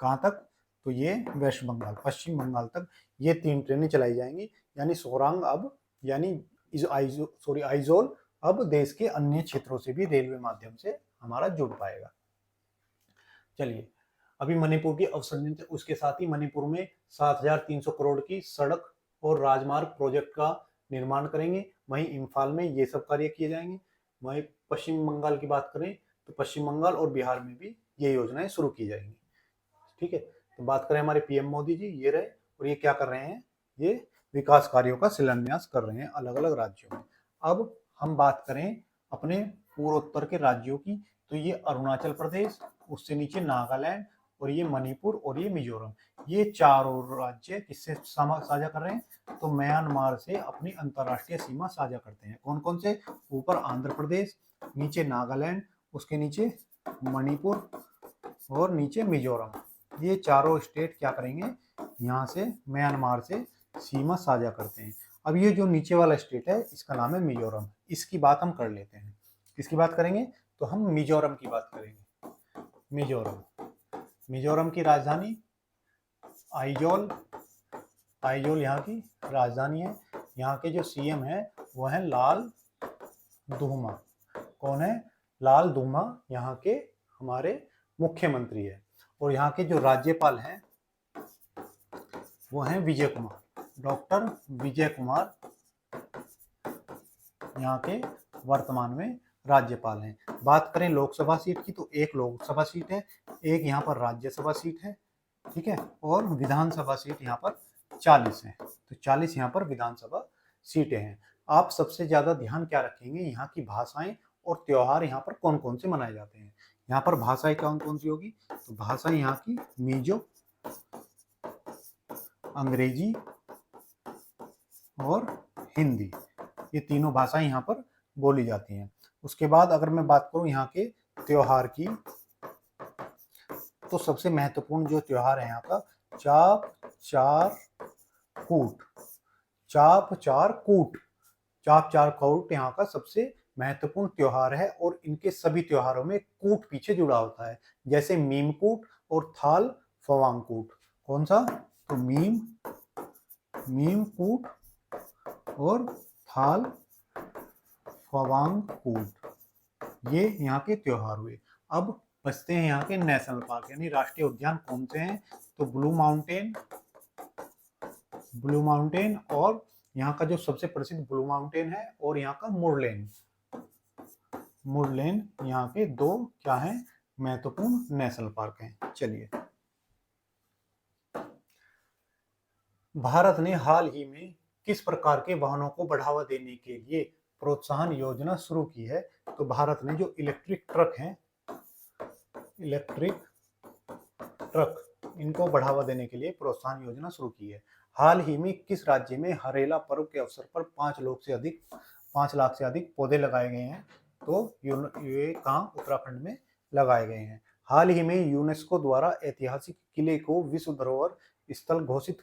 कहां तक? तो ये वेस्ट बंगाल, पश्चिम बंगाल तक ये 3 ट्रेनें चलाई जाएंगी। यानी सोरांग अब, यानी आइजोल अब देश के अन्य क्षेत्रों से भी रेलवे माध्यम से हमारा जुड़ पाएगा। चलिए, अभी मणिपुर की अवसंरचना, उसके साथ ही मणिपुर में 7,300 करोड़ की सड़क और राजमार्ग प्रोजेक्ट का निर्माण करेंगे। वहीं इम्फाल में ये सब कार्य किए जाएंगे। वहीं पश्चिम बंगाल की बात करें तो पश्चिम बंगाल और बिहार में भी ये योजनाएं शुरू की जाएंगी। ठीक है, तो बात करें हमारे पीएम मोदी जी, ये रहे, और ये क्या कर रहे हैं? ये विकास कार्यों का शिलान्यास कर रहे हैं अलग अलग राज्यों में। अब हम बात करें अपने पूर्वोत्तर के राज्यों की, तो ये अरुणाचल प्रदेश, उससे नीचे नागालैंड, और ये मणिपुर और ये मिजोरम। ये चारों राज्य किससे साझा कर रहे हैं? तो म्यांमार से अपनी अंतर्राष्ट्रीय सीमा साझा करते हैं। कौन कौन से? ऊपर आंध्र प्रदेश, नीचे नागालैंड, उसके नीचे मणिपुर और नीचे मिजोरम। ये चारों स्टेट क्या करेंगे? यहाँ से म्यांमार से सीमा साझा करते हैं। अब ये जो नीचे वाला स्टेट है, इसका नाम है मिजोरम। इसकी बात हम कर लेते हैं। किसकी बात करेंगे? तो हम मिजोरम की बात करेंगे। मिजोरम की राजधानी आइजोल, आइजोल यहाँ की राजधानी है। यहाँ के जो सीएम है वो है लाल दुहमा। कौन है? लाल दुहमा यहाँ के हमारे मुख्यमंत्री है। और यहाँ के जो राज्यपाल हैं वो हैं विजय कुमार, डॉक्टर विजय कुमार यहाँ के वर्तमान में राज्यपाल हैं। बात करें लोकसभा सीट की, तो एक लोकसभा सीट है, एक यहाँ पर राज्यसभा सीट है। ठीक है, और विधानसभा सीट यहाँ पर 40 है। तो 40 यहाँ पर विधानसभा सीटें हैं। आप सबसे ज्यादा ध्यान क्या रखेंगे? यहाँ की भाषाएं और त्योहार यहाँ पर कौन कौन से मनाए जाते हैं। यहाँ पर भाषाएं कौन कौन सी होगी? तो भाषाएं यहाँ की मिजो, अंग्रेजी और हिंदी, ये तीनों भाषाएं यहाँ पर बोली जाती हैं। उसके बाद अगर मैं बात करूं यहाँ के त्योहार की, तो सबसे महत्वपूर्ण जो त्योहार है यहाँ का चाप चार कूट। चाप चार कूट, चाप चार कूट यहाँ का सबसे महत्वपूर्ण त्योहार है। और इनके सभी त्योहारों में कूट पीछे जुड़ा होता है, जैसे मीम कूट और थाल फवांग कूट। कौन सा? तो मीम कूट और थाल फवांग कूट, ये यहाँ के त्योहार हुए। अब बचते हैं यहाँ के नेशनल पार्क यानी राष्ट्रीय उद्यान कौन से हैं? तो ब्लू माउंटेन और यहाँ का जो सबसे प्रसिद्ध ब्लू माउंटेन है, और यहाँ का मुरलेन यहाँ के दो क्या हैं? महत्वपूर्ण नेशनल पार्क हैं। चलिए, भारत ने हाल ही में किस प्रकार के वाहनों को बढ़ावा देने के लिए प्रोत्साहन योजना शुरू की है? तो भारत ने जो इलेक्ट्रिक ट्रक इनको बढ़ावा देने के लिए प्रोत्साहन योजना शुरू की है। हाल ही में किस राज्य में हरेला पर्व के अवसर पर 5 लाख से अधिक पौधे लगाए गए हैं? तो ये कहाँ? उत्तराखंड में लगाए गए हैं। हाल ही में यूनेस्को द्वारा ऐतिहासिक किले को विश्व धरोहर स्थल घोषित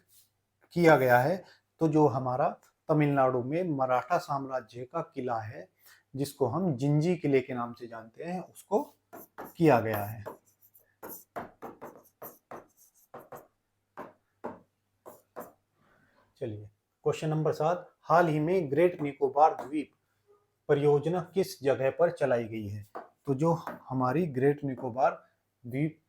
किया गया है। तो जो हमारा तमिलनाडु में मराठा साम्राज्य का किला है, जिसको हम जिंजी किले के नाम से जानते हैं, उसको किया गया है। चलिए, क्वेश्चन नंबर 7, हाल ही में ग्रेट निकोबार द्वीप परियोजना किस जगह पर चलाई गई है? तो जो हमारी ग्रेट निकोबार द्वीप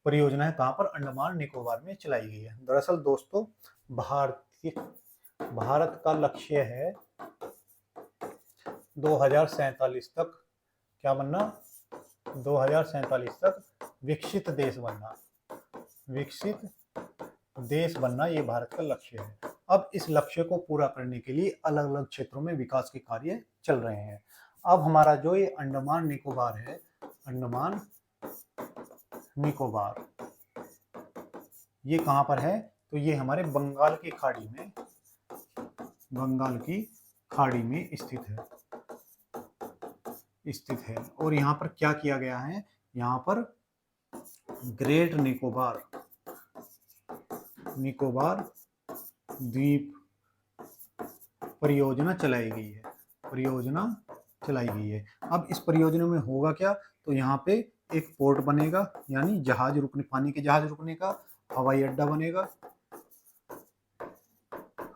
परियोजना है, कहाँ पर? अंडमान निकोबार में चलाई गई है। दरअसल दोस्तों, भारत का लक्ष्य है 2047 तक क्या बनना? 2047 तक विकसित देश बनना। विकसित देश बनना ये भारत का लक्ष्य है। अब इस लक्ष्य को पूरा करने के लिए अलग अलग क्षेत्रों में विकास के कार्य चल रहे हैं। अब हमारा जो ये अंडमान निकोबार है, अंडमान निकोबार, ये कहाँ पर है? तो ये हमारे बंगाल की खाड़ी में, बंगाल की खाड़ी में स्थित है। और यहाँ पर क्या किया गया है? यहाँ पर ग्रेट निकोबार द्वीप परियोजना चलाई गई है। अब इस परियोजना में होगा क्या? तो यहाँ पे एक पोर्ट बनेगा, यानी जहाज रुकने, पानी के जहाज रुकने का हवाई अड्डा बनेगा,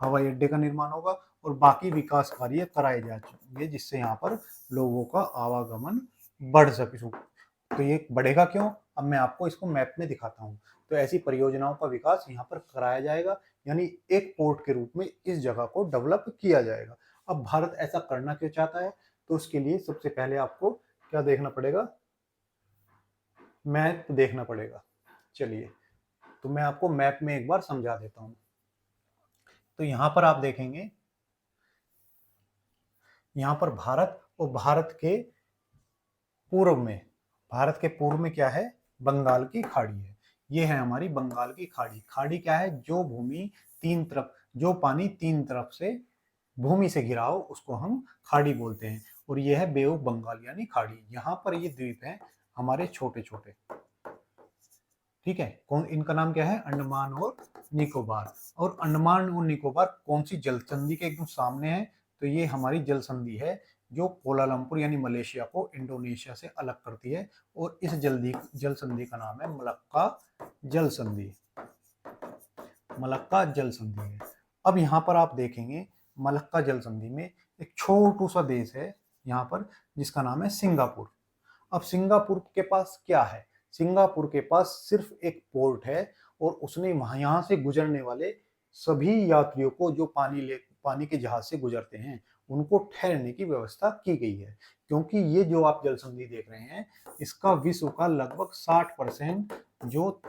हवाई अड्डे का निर्माण होगा और बाकी विकास कार्य कराए जाएंगे, जिससे यहाँ पर लोगों का आवागमन बढ़ सके। तो ये बढ़ेगा क्यों? अब मैं आपको इसको मैप में दिखाता हूँ। तो ऐसी परियोजनाओं का विकास यहाँ पर कराया जाएगा, यानी एक पोर्ट के रूप में इस जगह को डेवलप किया जाएगा। अब भारत ऐसा करना क्यों चाहता है? तो उसके लिए सबसे पहले आपको क्या देखना पड़ेगा? मैप देखना पड़ेगा। चलिए, तो मैं आपको मैप में एक बार समझा देता हूँ। तो यहाँ पर आप देखेंगे, यहाँ पर भारत और भारत के पूर्व में क्या है? बंगाल की खाड़ी है। ये है हमारी बंगाल की खाड़ी। खाड़ी क्या है? जो भूमि तीन तरफ, जो पानी तीन तरफ से भूमि से घिरा हो, उसको हम खाड़ी बोलते हैं। और ये है बे ऑफ बंगाल यानी खाड़ी। यहाँ पर ये द्वीप है हमारे छोटे छोटे, ठीक है। कौन, इनका नाम क्या है? अंडमान और निकोबार। और अंडमान और निकोबार कौन सी जल संधि के एकदम सामने है? तो ये हमारी जल संधि है जो कोलालमपुर यानी मलेशिया को इंडोनेशिया से अलग करती है। और इस जल संधि का नाम है मलक्का जल संधि। मलक्का जल संधि है। अब यहाँ पर आप देखेंगे, मलक्का जल संधि में एक छोटू सा देश है यहाँ पर, जिसका नाम है सिंगापुर। अब सिंगापुर के पास क्या है? सिंगापुर के पास सिर्फ एक पोर्ट है और उसने यहाँ से गुजरने वाले सभी यात्रियों को, जो पानी के जहाज से गुजरते हैं, उनको ठहरने की व्यवस्था की गई है। क्योंकि ये जो आप जल संधि देख रहे हैं, इसका विश्व का लगभग 60% जो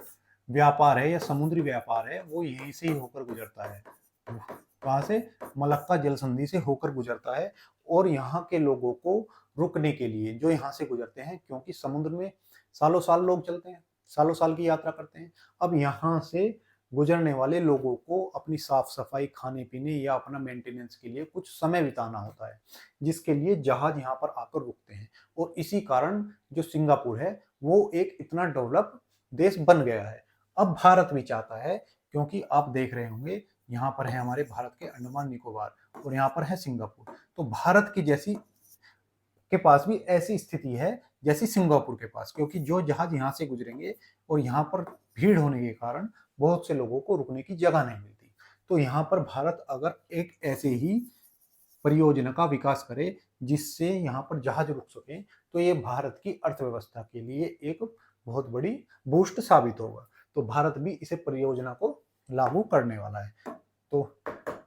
व्यापार है या समुद्री व्यापार है, वो यहीं से ही होकर गुजरता है। कहाँ से? मलक्का जल संधि से होकर गुजरता है। और यहाँ के लोगों को रुकने के लिए, जो यहाँ से गुजरते हैं, क्योंकि समुद्र में सालों साल लोग चलते हैं, सालों साल की यात्रा करते हैं। अब यहाँ से गुजरने वाले लोगों को अपनी साफ सफाई, खाने पीने या अपना मेंटेनेंस के लिए कुछ समय बिताना होता है, जिसके लिए जहाज यहाँ पर आकर रुकते हैं। और इसी कारण जो सिंगापुर है वो एक इतना डेवलप देश बन गया है। अब भारत भी चाहता है, क्योंकि आप देख रहे होंगे यहाँ पर है हमारे भारत के अंडमान निकोबार और यहाँ पर है सिंगापुर। तो भारत की जैसी के पास भी ऐसी स्थिति है जैसी सिंगापुर के पास, क्योंकि जो जहाज यहाँ से गुजरेंगे और यहाँ पर भीड़ होने के कारण बहुत से लोगों को रुकने की जगह नहीं मिलती। तो यहाँ पर भारत अगर एक ऐसे ही परियोजना का विकास करे जिससे यहाँ पर जहाज रुक सके, तो ये भारत की अर्थव्यवस्था के लिए एक बहुत बड़ी बूस्ट साबित होगा। तो भारत भी इसे परियोजना को लागू करने वाला है। तो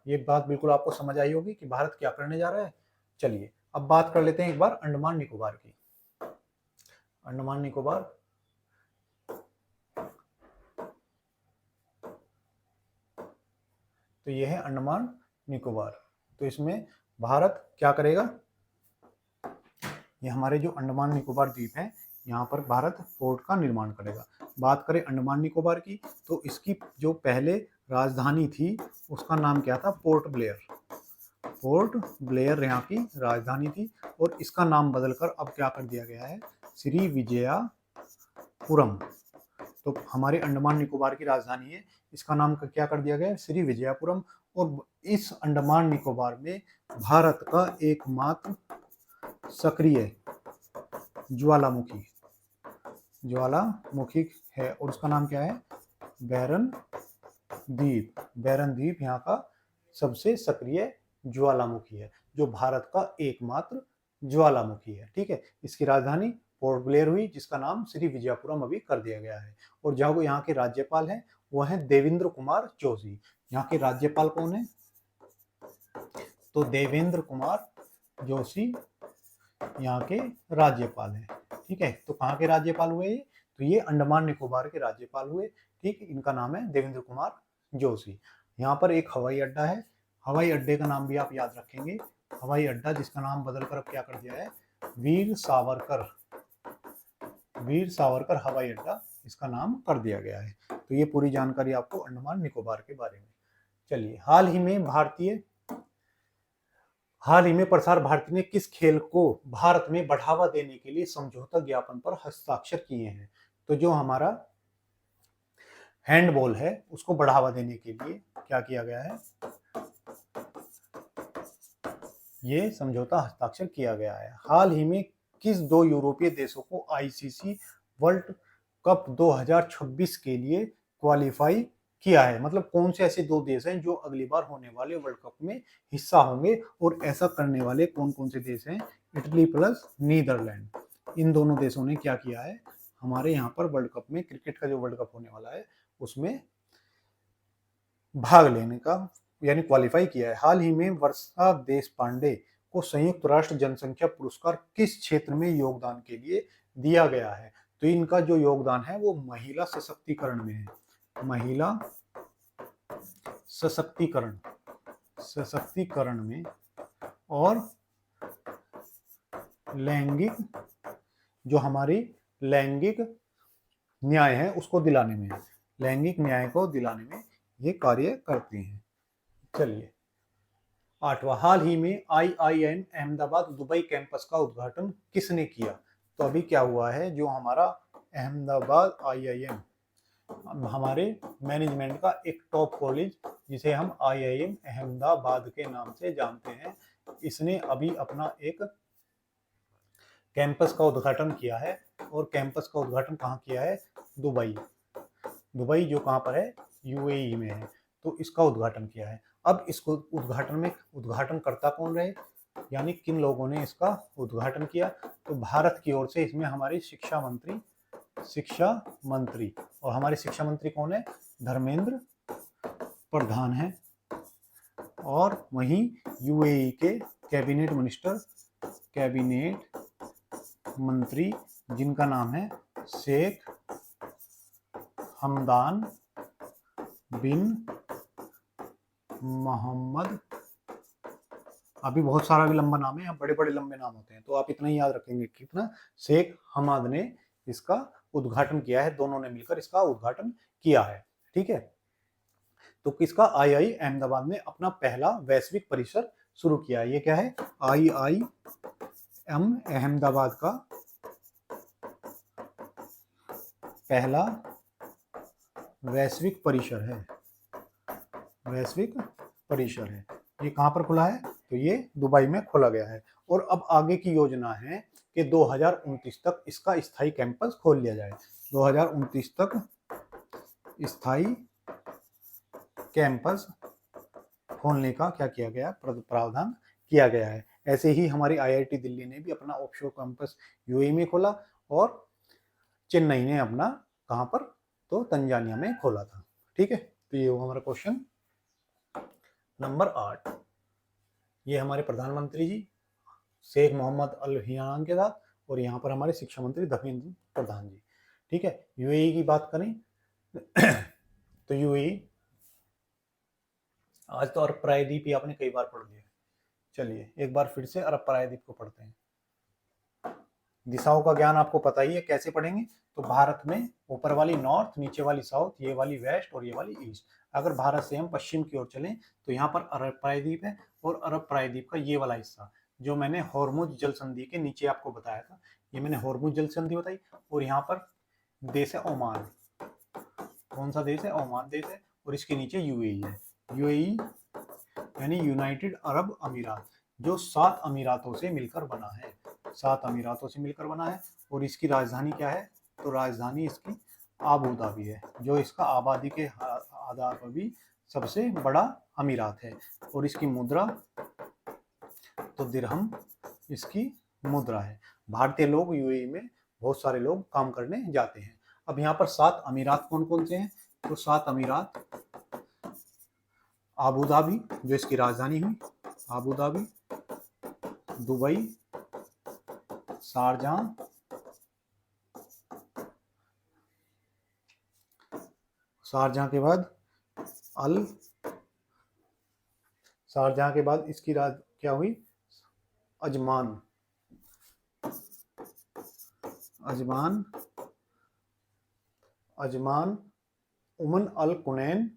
ये बात बिल्कुल आपको समझ आई होगी कि भारत क्या करने जा रहा है। चलिए, अब बात कर लेते हैं एक बार अंडमान निकोबार की। अंडमान निकोबार, तो ये है अंडमान निकोबार। तो इसमें भारत क्या करेगा? ये हमारे जो अंडमान निकोबार द्वीप है, यहाँ पर भारत पोर्ट का निर्माण करेगा। बात करें अंडमान निकोबार की, तो इसकी जो पहले राजधानी थी उसका नाम क्या था? Port Blair. पोर्ट ब्लेयर यहाँ की राजधानी थी और इसका नाम बदलकर अब क्या कर दिया गया है? श्री विजयपुरम। तो हमारे अंडमान निकोबार की राजधानी है, इसका नाम क्या कर दिया गया है, श्री विजयपुरम। और इस अंडमान निकोबार में भारत का एकमात्र सक्रिय ज्वालामुखी है और उसका नाम क्या है, बैरन द्वीप। बैरन द्वीप यहाँ का सबसे सक्रिय ज्वालामुखी है, जो भारत का एकमात्र ज्वालामुखी है। ठीक है, इसकी राजधानी पोर्ट ब्लेयर हुई, जिसका नाम श्री विजयपुरम अभी कर दिया गया है। और जो यहाँ के राज्यपाल हैं वो हैं देवेंद्र कुमार जोशी। यहाँ के राज्यपाल कौन है, तो देवेंद्र कुमार जोशी यहाँ के राज्यपाल हैं। ठीक है, तो कहाँ के राज्यपाल हुए ये, तो ये अंडमान निकोबार के राज्यपाल हुए। ठीक, इनका नाम है देवेंद्र कुमार जोशी। यहाँ पर एक हवाई अड्डा है, हवाई अड्डे का नाम भी आप याद रखेंगे, हवाई अड्डा जिसका नाम बदलकर अब क्या कर दिया है, वीर सावरकर हवाई अड्डा इसका नाम कर दिया गया है। तो ये पूरी जानकारी आपको अंडमान निकोबार के बारे में। चलिए, हाल ही में प्रसार भारती ने किस खेल को भारत में बढ़ावा देने के लिए समझौता ज्ञापन पर हस्ताक्षर किए हैं। तो जो हमारा हैंडबॉल है उसको बढ़ावा देने के लिए क्या किया गया है, ये समझौता हस्ताक्षर किया गया है। हाल ही में किस दो यूरोपीय देशों को आईसीसी वर्ल्ड कप 2026 के लिए क्वालिफाई किया है, मतलब कौन से ऐसे दो देश हैं जो अगली बार होने वाले वर्ल्ड कप में हिस्सा होंगे, और ऐसा करने वाले कौन कौन से देश हैं, इटली प्लस नीदरलैंड। इन दोनों देशों ने क्या किया है, हमारे यहाँ पर वर्ल्ड कप में, क्रिकेट का जो वर्ल्ड कप होने वाला है उसमें भाग लेने का यानी क्वालिफाई किया है। हाल ही में वर्षा देशपांडे को संयुक्त राष्ट्र जनसंख्या पुरस्कार किस क्षेत्र में योगदान के लिए दिया गया है। तो इनका जो योगदान है वो महिला सशक्तिकरण में है, महिला सशक्तिकरण में और जो हमारी लैंगिक न्याय है उसको दिलाने में, लैंगिक न्याय को दिलाने में ये कार्य करती हैं। चलिए, 8वां, हाल ही में IIM अहमदाबाद दुबई कैंपस का उद्घाटन किसने किया। तो अभी क्या हुआ है, जो हमारा अहमदाबाद IIM हमारे मैनेजमेंट का एक टॉप कॉलेज जिसे हम IIM अहमदाबाद के नाम से जानते हैं, इसने अभी अपना एक कैंपस का उद्घाटन किया है। और कैंपस का उद्घाटन कहाँ किया है, दुबई जो कहाँ पर है, UAE में है। तो इसका उद्घाटन किया है। अब इसको उद्घाटन करता कौन रहे, यानी किन लोगों ने इसका उद्घाटन किया। तो भारत की ओर से इसमें हमारी शिक्षा मंत्री और हमारे शिक्षा मंत्री कौन है, धर्मेंद्र प्रधान है। और वहीं UAE के कैबिनेट मंत्री जिनका नाम है शेख हमदान बिन मोहम्मद। अभी बहुत सारा भी लंबा नाम है, यहाँ बड़े बड़े लंबे नाम होते हैं, तो आप इतना ही याद रखेंगे कितना, शेख हमाद ने इसका उद्घाटन किया है, दोनों ने मिलकर इसका उद्घाटन किया है। ठीक है, तो किसका, IIM अहमदाबाद ने अपना पहला वैश्विक परिसर शुरू किया। ये क्या है, IIM अहमदाबाद का पहला वैश्विक परिसर है। ये कहाँ पर खुला है, तो ये दुबई में खोला गया है। और अब आगे की योजना है कि 2029 तक इसका स्थायी कैंपस खोल लिया जाए। 2029 तक स्थायी कैंपस खोलने का क्या किया गया, प्रावधान किया गया है। ऐसे ही हमारी IIT दिल्ली ने भी अपना ऑफशोर कैंपस UAE में खोला और चेन्नई ने अपना कहाँ पर, तो तंजानिया में खोला था। ठीक है, तो ये हमारा क्वेश्चन नंबर 8। ये हमारे प्रधानमंत्री जी शेख मोहम्मद अल हियान के साथ, और यहाँ पर हमारे शिक्षा मंत्री धर्मेंद्र प्रधान जी। ठीक है, UAE की बात करें तो UAE आज तो अरब प्रायद्वीप ही आपने कई बार पढ़ लिया। चलिए एक बार फिर से अरब प्रायद्वीप को पढ़ते हैं। दिशाओं का ज्ञान आपको पता ही है, कैसे पढ़ेंगे, तो भारत में ऊपर वाली नॉर्थ, नीचे वाली साउथ, ये वाली वेस्ट और ये वाली ईस्ट। अगर भारत से हम पश्चिम की ओर चलें तो यहाँ पर अरब प्रायद्वीप है, और अरब प्रायद्वीप का ये वाला हिस्सा जो मैंने हॉर्मुज जल संधि के नीचे आपको बताया था, ये मैंने हॉर्मुज जल संधि बताई। और यहाँ पर देश है ओमान। कौन सा देश है? ओमान देश है। और इसके नीचे यूएई है। यूएई यानी यूनाइटेड अरब अमीरात, जो 7 अमीरातों से मिलकर बना है। 7 अमीरातों से मिलकर बना है। और इसकी राजधानी क्या है? तो राजधानी इसकी आबू धाबी है, जो इसका आबादी के आधार पर भी सबसे बड़ा अमीरात है। और इसकी मुद्रा तो दिरहम इसकी मुद्रा है। भारतीय लोग यूएई में बहुत सारे लोग काम करने जाते हैं। अब यहाँ पर 7 अमीरात कौन कौन से हैं? तो 7 अमीरात आबू धाबी, जो इसकी राजधानी हुई, Abu Dhabi, Dubai, Sharjah, Sharjah के बाद शारजाह के बाद इसकी क्या हुई? अजमान, अजमान, अजमान, उमन अल कुनैन,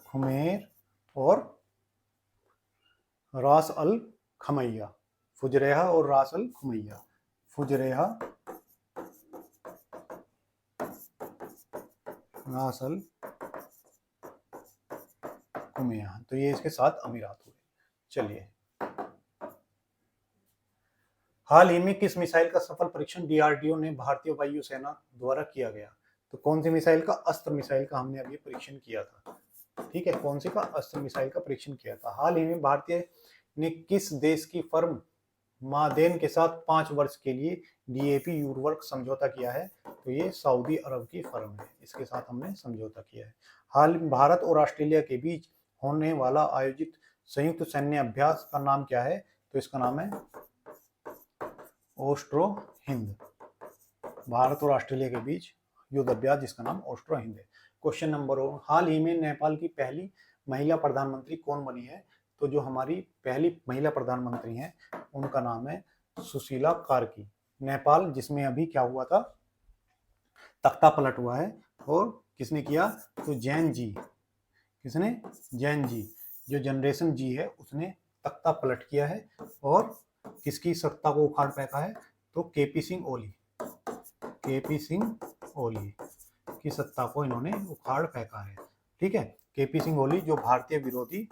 खुमेर और रास अल खमैया। फुजरेहा और रास अल खुमैया। फुजरेहा, रास अल खुमैया। तो ये इसके 7 अमीरात हुए। चलिए, हाल ही में किस मिसाइल का सफल परीक्षण डीआरडीओ ने भारतीय वायुसेना द्वारा किया गया? तो कौन सी मिसाइल का? अस्त्र मिसाइल का हमने अभी परीक्षण किया था। ठीक है, कौन सी का? अस्त्र मिसाइल का परीक्षण किया था। हाल ही में भारतीय ने किस देश की फर्म मादेन के साथ 5 वर्ष के लिए डीएपी उर्वरक समझौता किया है? तो ये सऊदी अरब की फर्म है, इसके साथ हमने समझौता किया है। हाल भारत और ऑस्ट्रेलिया के बीच होने वाला आयोजित संयुक्त सैन्य अभ्यास का नाम क्या है? तो इसका नाम है ऑस्ट्रो हिंद। भारत और ऑस्ट्रेलिया के बीच युद्ध अभ्यास जिसका नाम ऑस्ट्रो हिंद है। क्वेश्चन नंबर 1, हाल ही में नेपाल की पहली महिला प्रधानमंत्री कौन बनी है? तो जो हमारी पहली महिला प्रधानमंत्री हैं उनका नाम है सुशीला कार्की। नेपाल जिसमें अभी क्या हुआ था? तख्ता पलट हुआ है। और किसने किया? तो जैन जी। किसने? जैन जी, जो जनरेशन जी है उसने तख्ता पलट किया है। और किसकी सत्ता को उखाड़ फेंका है? तो केपी सिंह ओली। केपी सिंह ओली की सत्ता को इन्होंने उखाड़ फेंका है। ठीक है, केपी सिंह ओली जो भारतीय विरोधी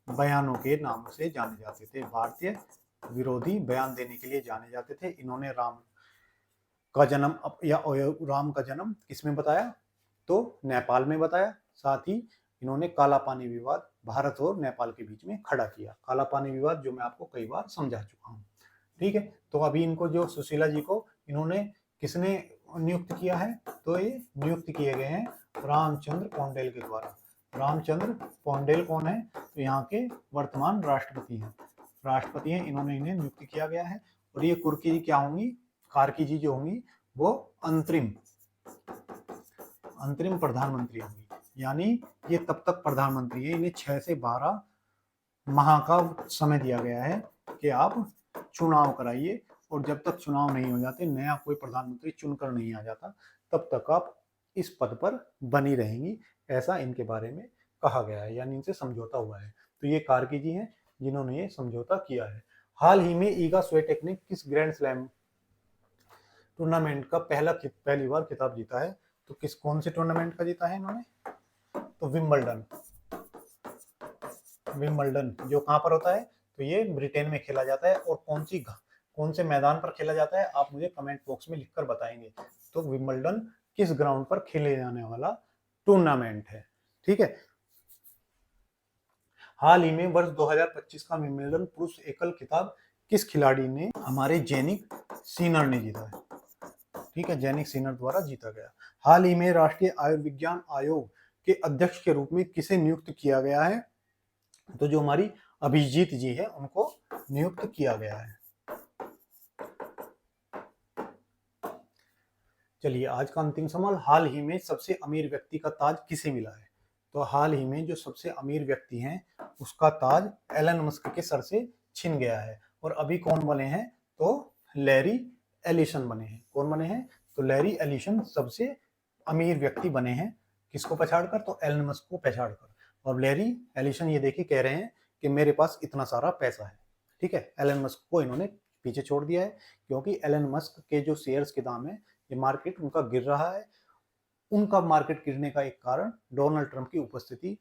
बयानों के नाम से जाने जाते थे, भारतीय विरोधी बयान देने के लिए जाने जाते थे। इन्होंने राम का जन्म या राम का जन्म किसमें बताया? तो नेपाल में बताया। साथ ही इन्होंने काला पानी विवाद भारत और नेपाल के बीच में खड़ा किया। काला पानी विवाद जो मैं आपको कई बार समझा चुका हूँ। ठीक है, तो अभी इनको जो सुशीला जी को इन्होंने किसने नियुक्त किया है? तो ये नियुक्त किए गए हैं रामचंद्र पौंडेल के द्वारा। रामचंद्र पौंडेल कौन है? तो यहाँ के वर्तमान राष्ट्रपति हैं। राष्ट्रपति हैं, इन्होंने इन्हें नियुक्त किया गया है। और ये कुर्की जी क्या होंगी? कार्की जी जो होंगी वो अंतरिम प्रधानमंत्री होंगी। यानी ये तब तक प्रधानमंत्री है, इन्हें 6 से 12 माह का समय दिया गया है कि आप चुनाव कराइए। और जब तक चुनाव नहीं हो जाते, नया कोई प्रधानमंत्री चुनकर नहीं आ जाता, तब तक आप इस पद पर बनी रहेंगी, ऐसा इनके बारे में कहा गया है, यानी इनसे समझौता हुआ है। तो ये कार्की जी हैं जिन्होंने ये समझौता किया है। हाल ही में ईगा स्विएटेक ने किस ग्रैंड स्लैम टूर्नामेंट का पहली बार खिताब जीता है? तो कौन से टूर्नामेंट का जीता है इन्होंने? तो विंबलडन जो कहाँ पर होता है? तो ये ब्रिटेन में खेला जाता है। और कौन से मैदान पर खेला जाता है? आप मुझे कमेंट बॉक्स में लिखकर बताएंगे। तो विंबलडन किस ग्राउंड पर खेले जाने वाला टूर्नामेंट है। ठीक है, हाल ही में वर्ष 2025 का विंबलडन पुरुष एकल खिताब किस खिलाड़ी ने? हमारे जेनिक सिनर ने जीता है। ठीक है, जेनिक सिनर द्वारा जीता गया। हाल ही में राष्ट्रीय आयुर्विज्ञान आयोग के अध्यक्ष के रूप में किसे नियुक्त किया गया है? तो जो हमारी अभिजीत जी है उनको नियुक्त किया गया है। चलिए, आज का अंतिम सवाल, हाल ही में सबसे अमीर व्यक्ति का ताज किसे मिला है? तो हाल ही में जो सबसे अमीर व्यक्ति हैं उसका ताज एलन मस्क के सर से छिन गया है। और अभी कौन बने हैं? तो लैरी एलिसन बने हैं। कौन बने हैं? तो तो लैरी एलिसन सबसे अमीर व्यक्ति बने हैं, किसको पछाड़कर? तो एलन मस्क को पछाड़कर। और लैरी एलिसन ये देखिए कह रहे हैं कि मेरे पास इतना सारा पैसा है, ठीक है। एलन मस्क को इन्होंने पीछे छोड़ दिया है, क्योंकि एलन मस्क के जो शेयर्स के दाम है, ये मार्केट उनका गिर रहा है। उनका मार्केट गिरने का एक कारण डोनाल्ड ट्रंप की उपस्थिति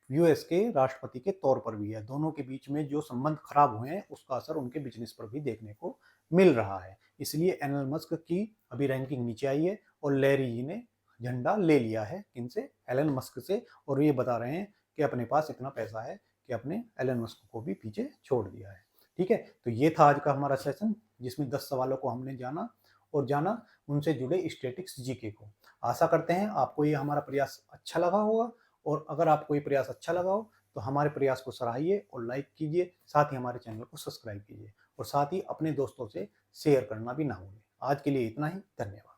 यूएस के राष्ट्रपति के तौर पर भी है। दोनों के बीच में जो संबंध खराब हुए हैं, उसका असर उनके बिजनेस पर भी देखने को मिल रहा है। इसलिए एलन मस्क की अभी रैंकिंग नीचे आई है और लैरी जी ने झंडा ले लिया है किनसे? एलन मस्क से। और ये बता रहे हैं कि अपने पास इतना पैसा है कि अपने एलन मस्क को भी पीछे छोड़ दिया है। ठीक है, तो ये था आज का हमारा सेशन, जिसमें 10 सवालों को हमने जाना उनसे जुड़े स्टैटिक्स जीके को। आशा करते हैं आपको ये हमारा प्रयास अच्छा लगा होगा, और अगर आपको ये प्रयास अच्छा लगा हो तो हमारे प्रयास को सराहिए और लाइक कीजिए, साथ ही हमारे चैनल को सब्सक्राइब कीजिए और साथ ही अपने दोस्तों से शेयर करना भी ना भूलें। आज के लिए इतना ही, धन्यवाद।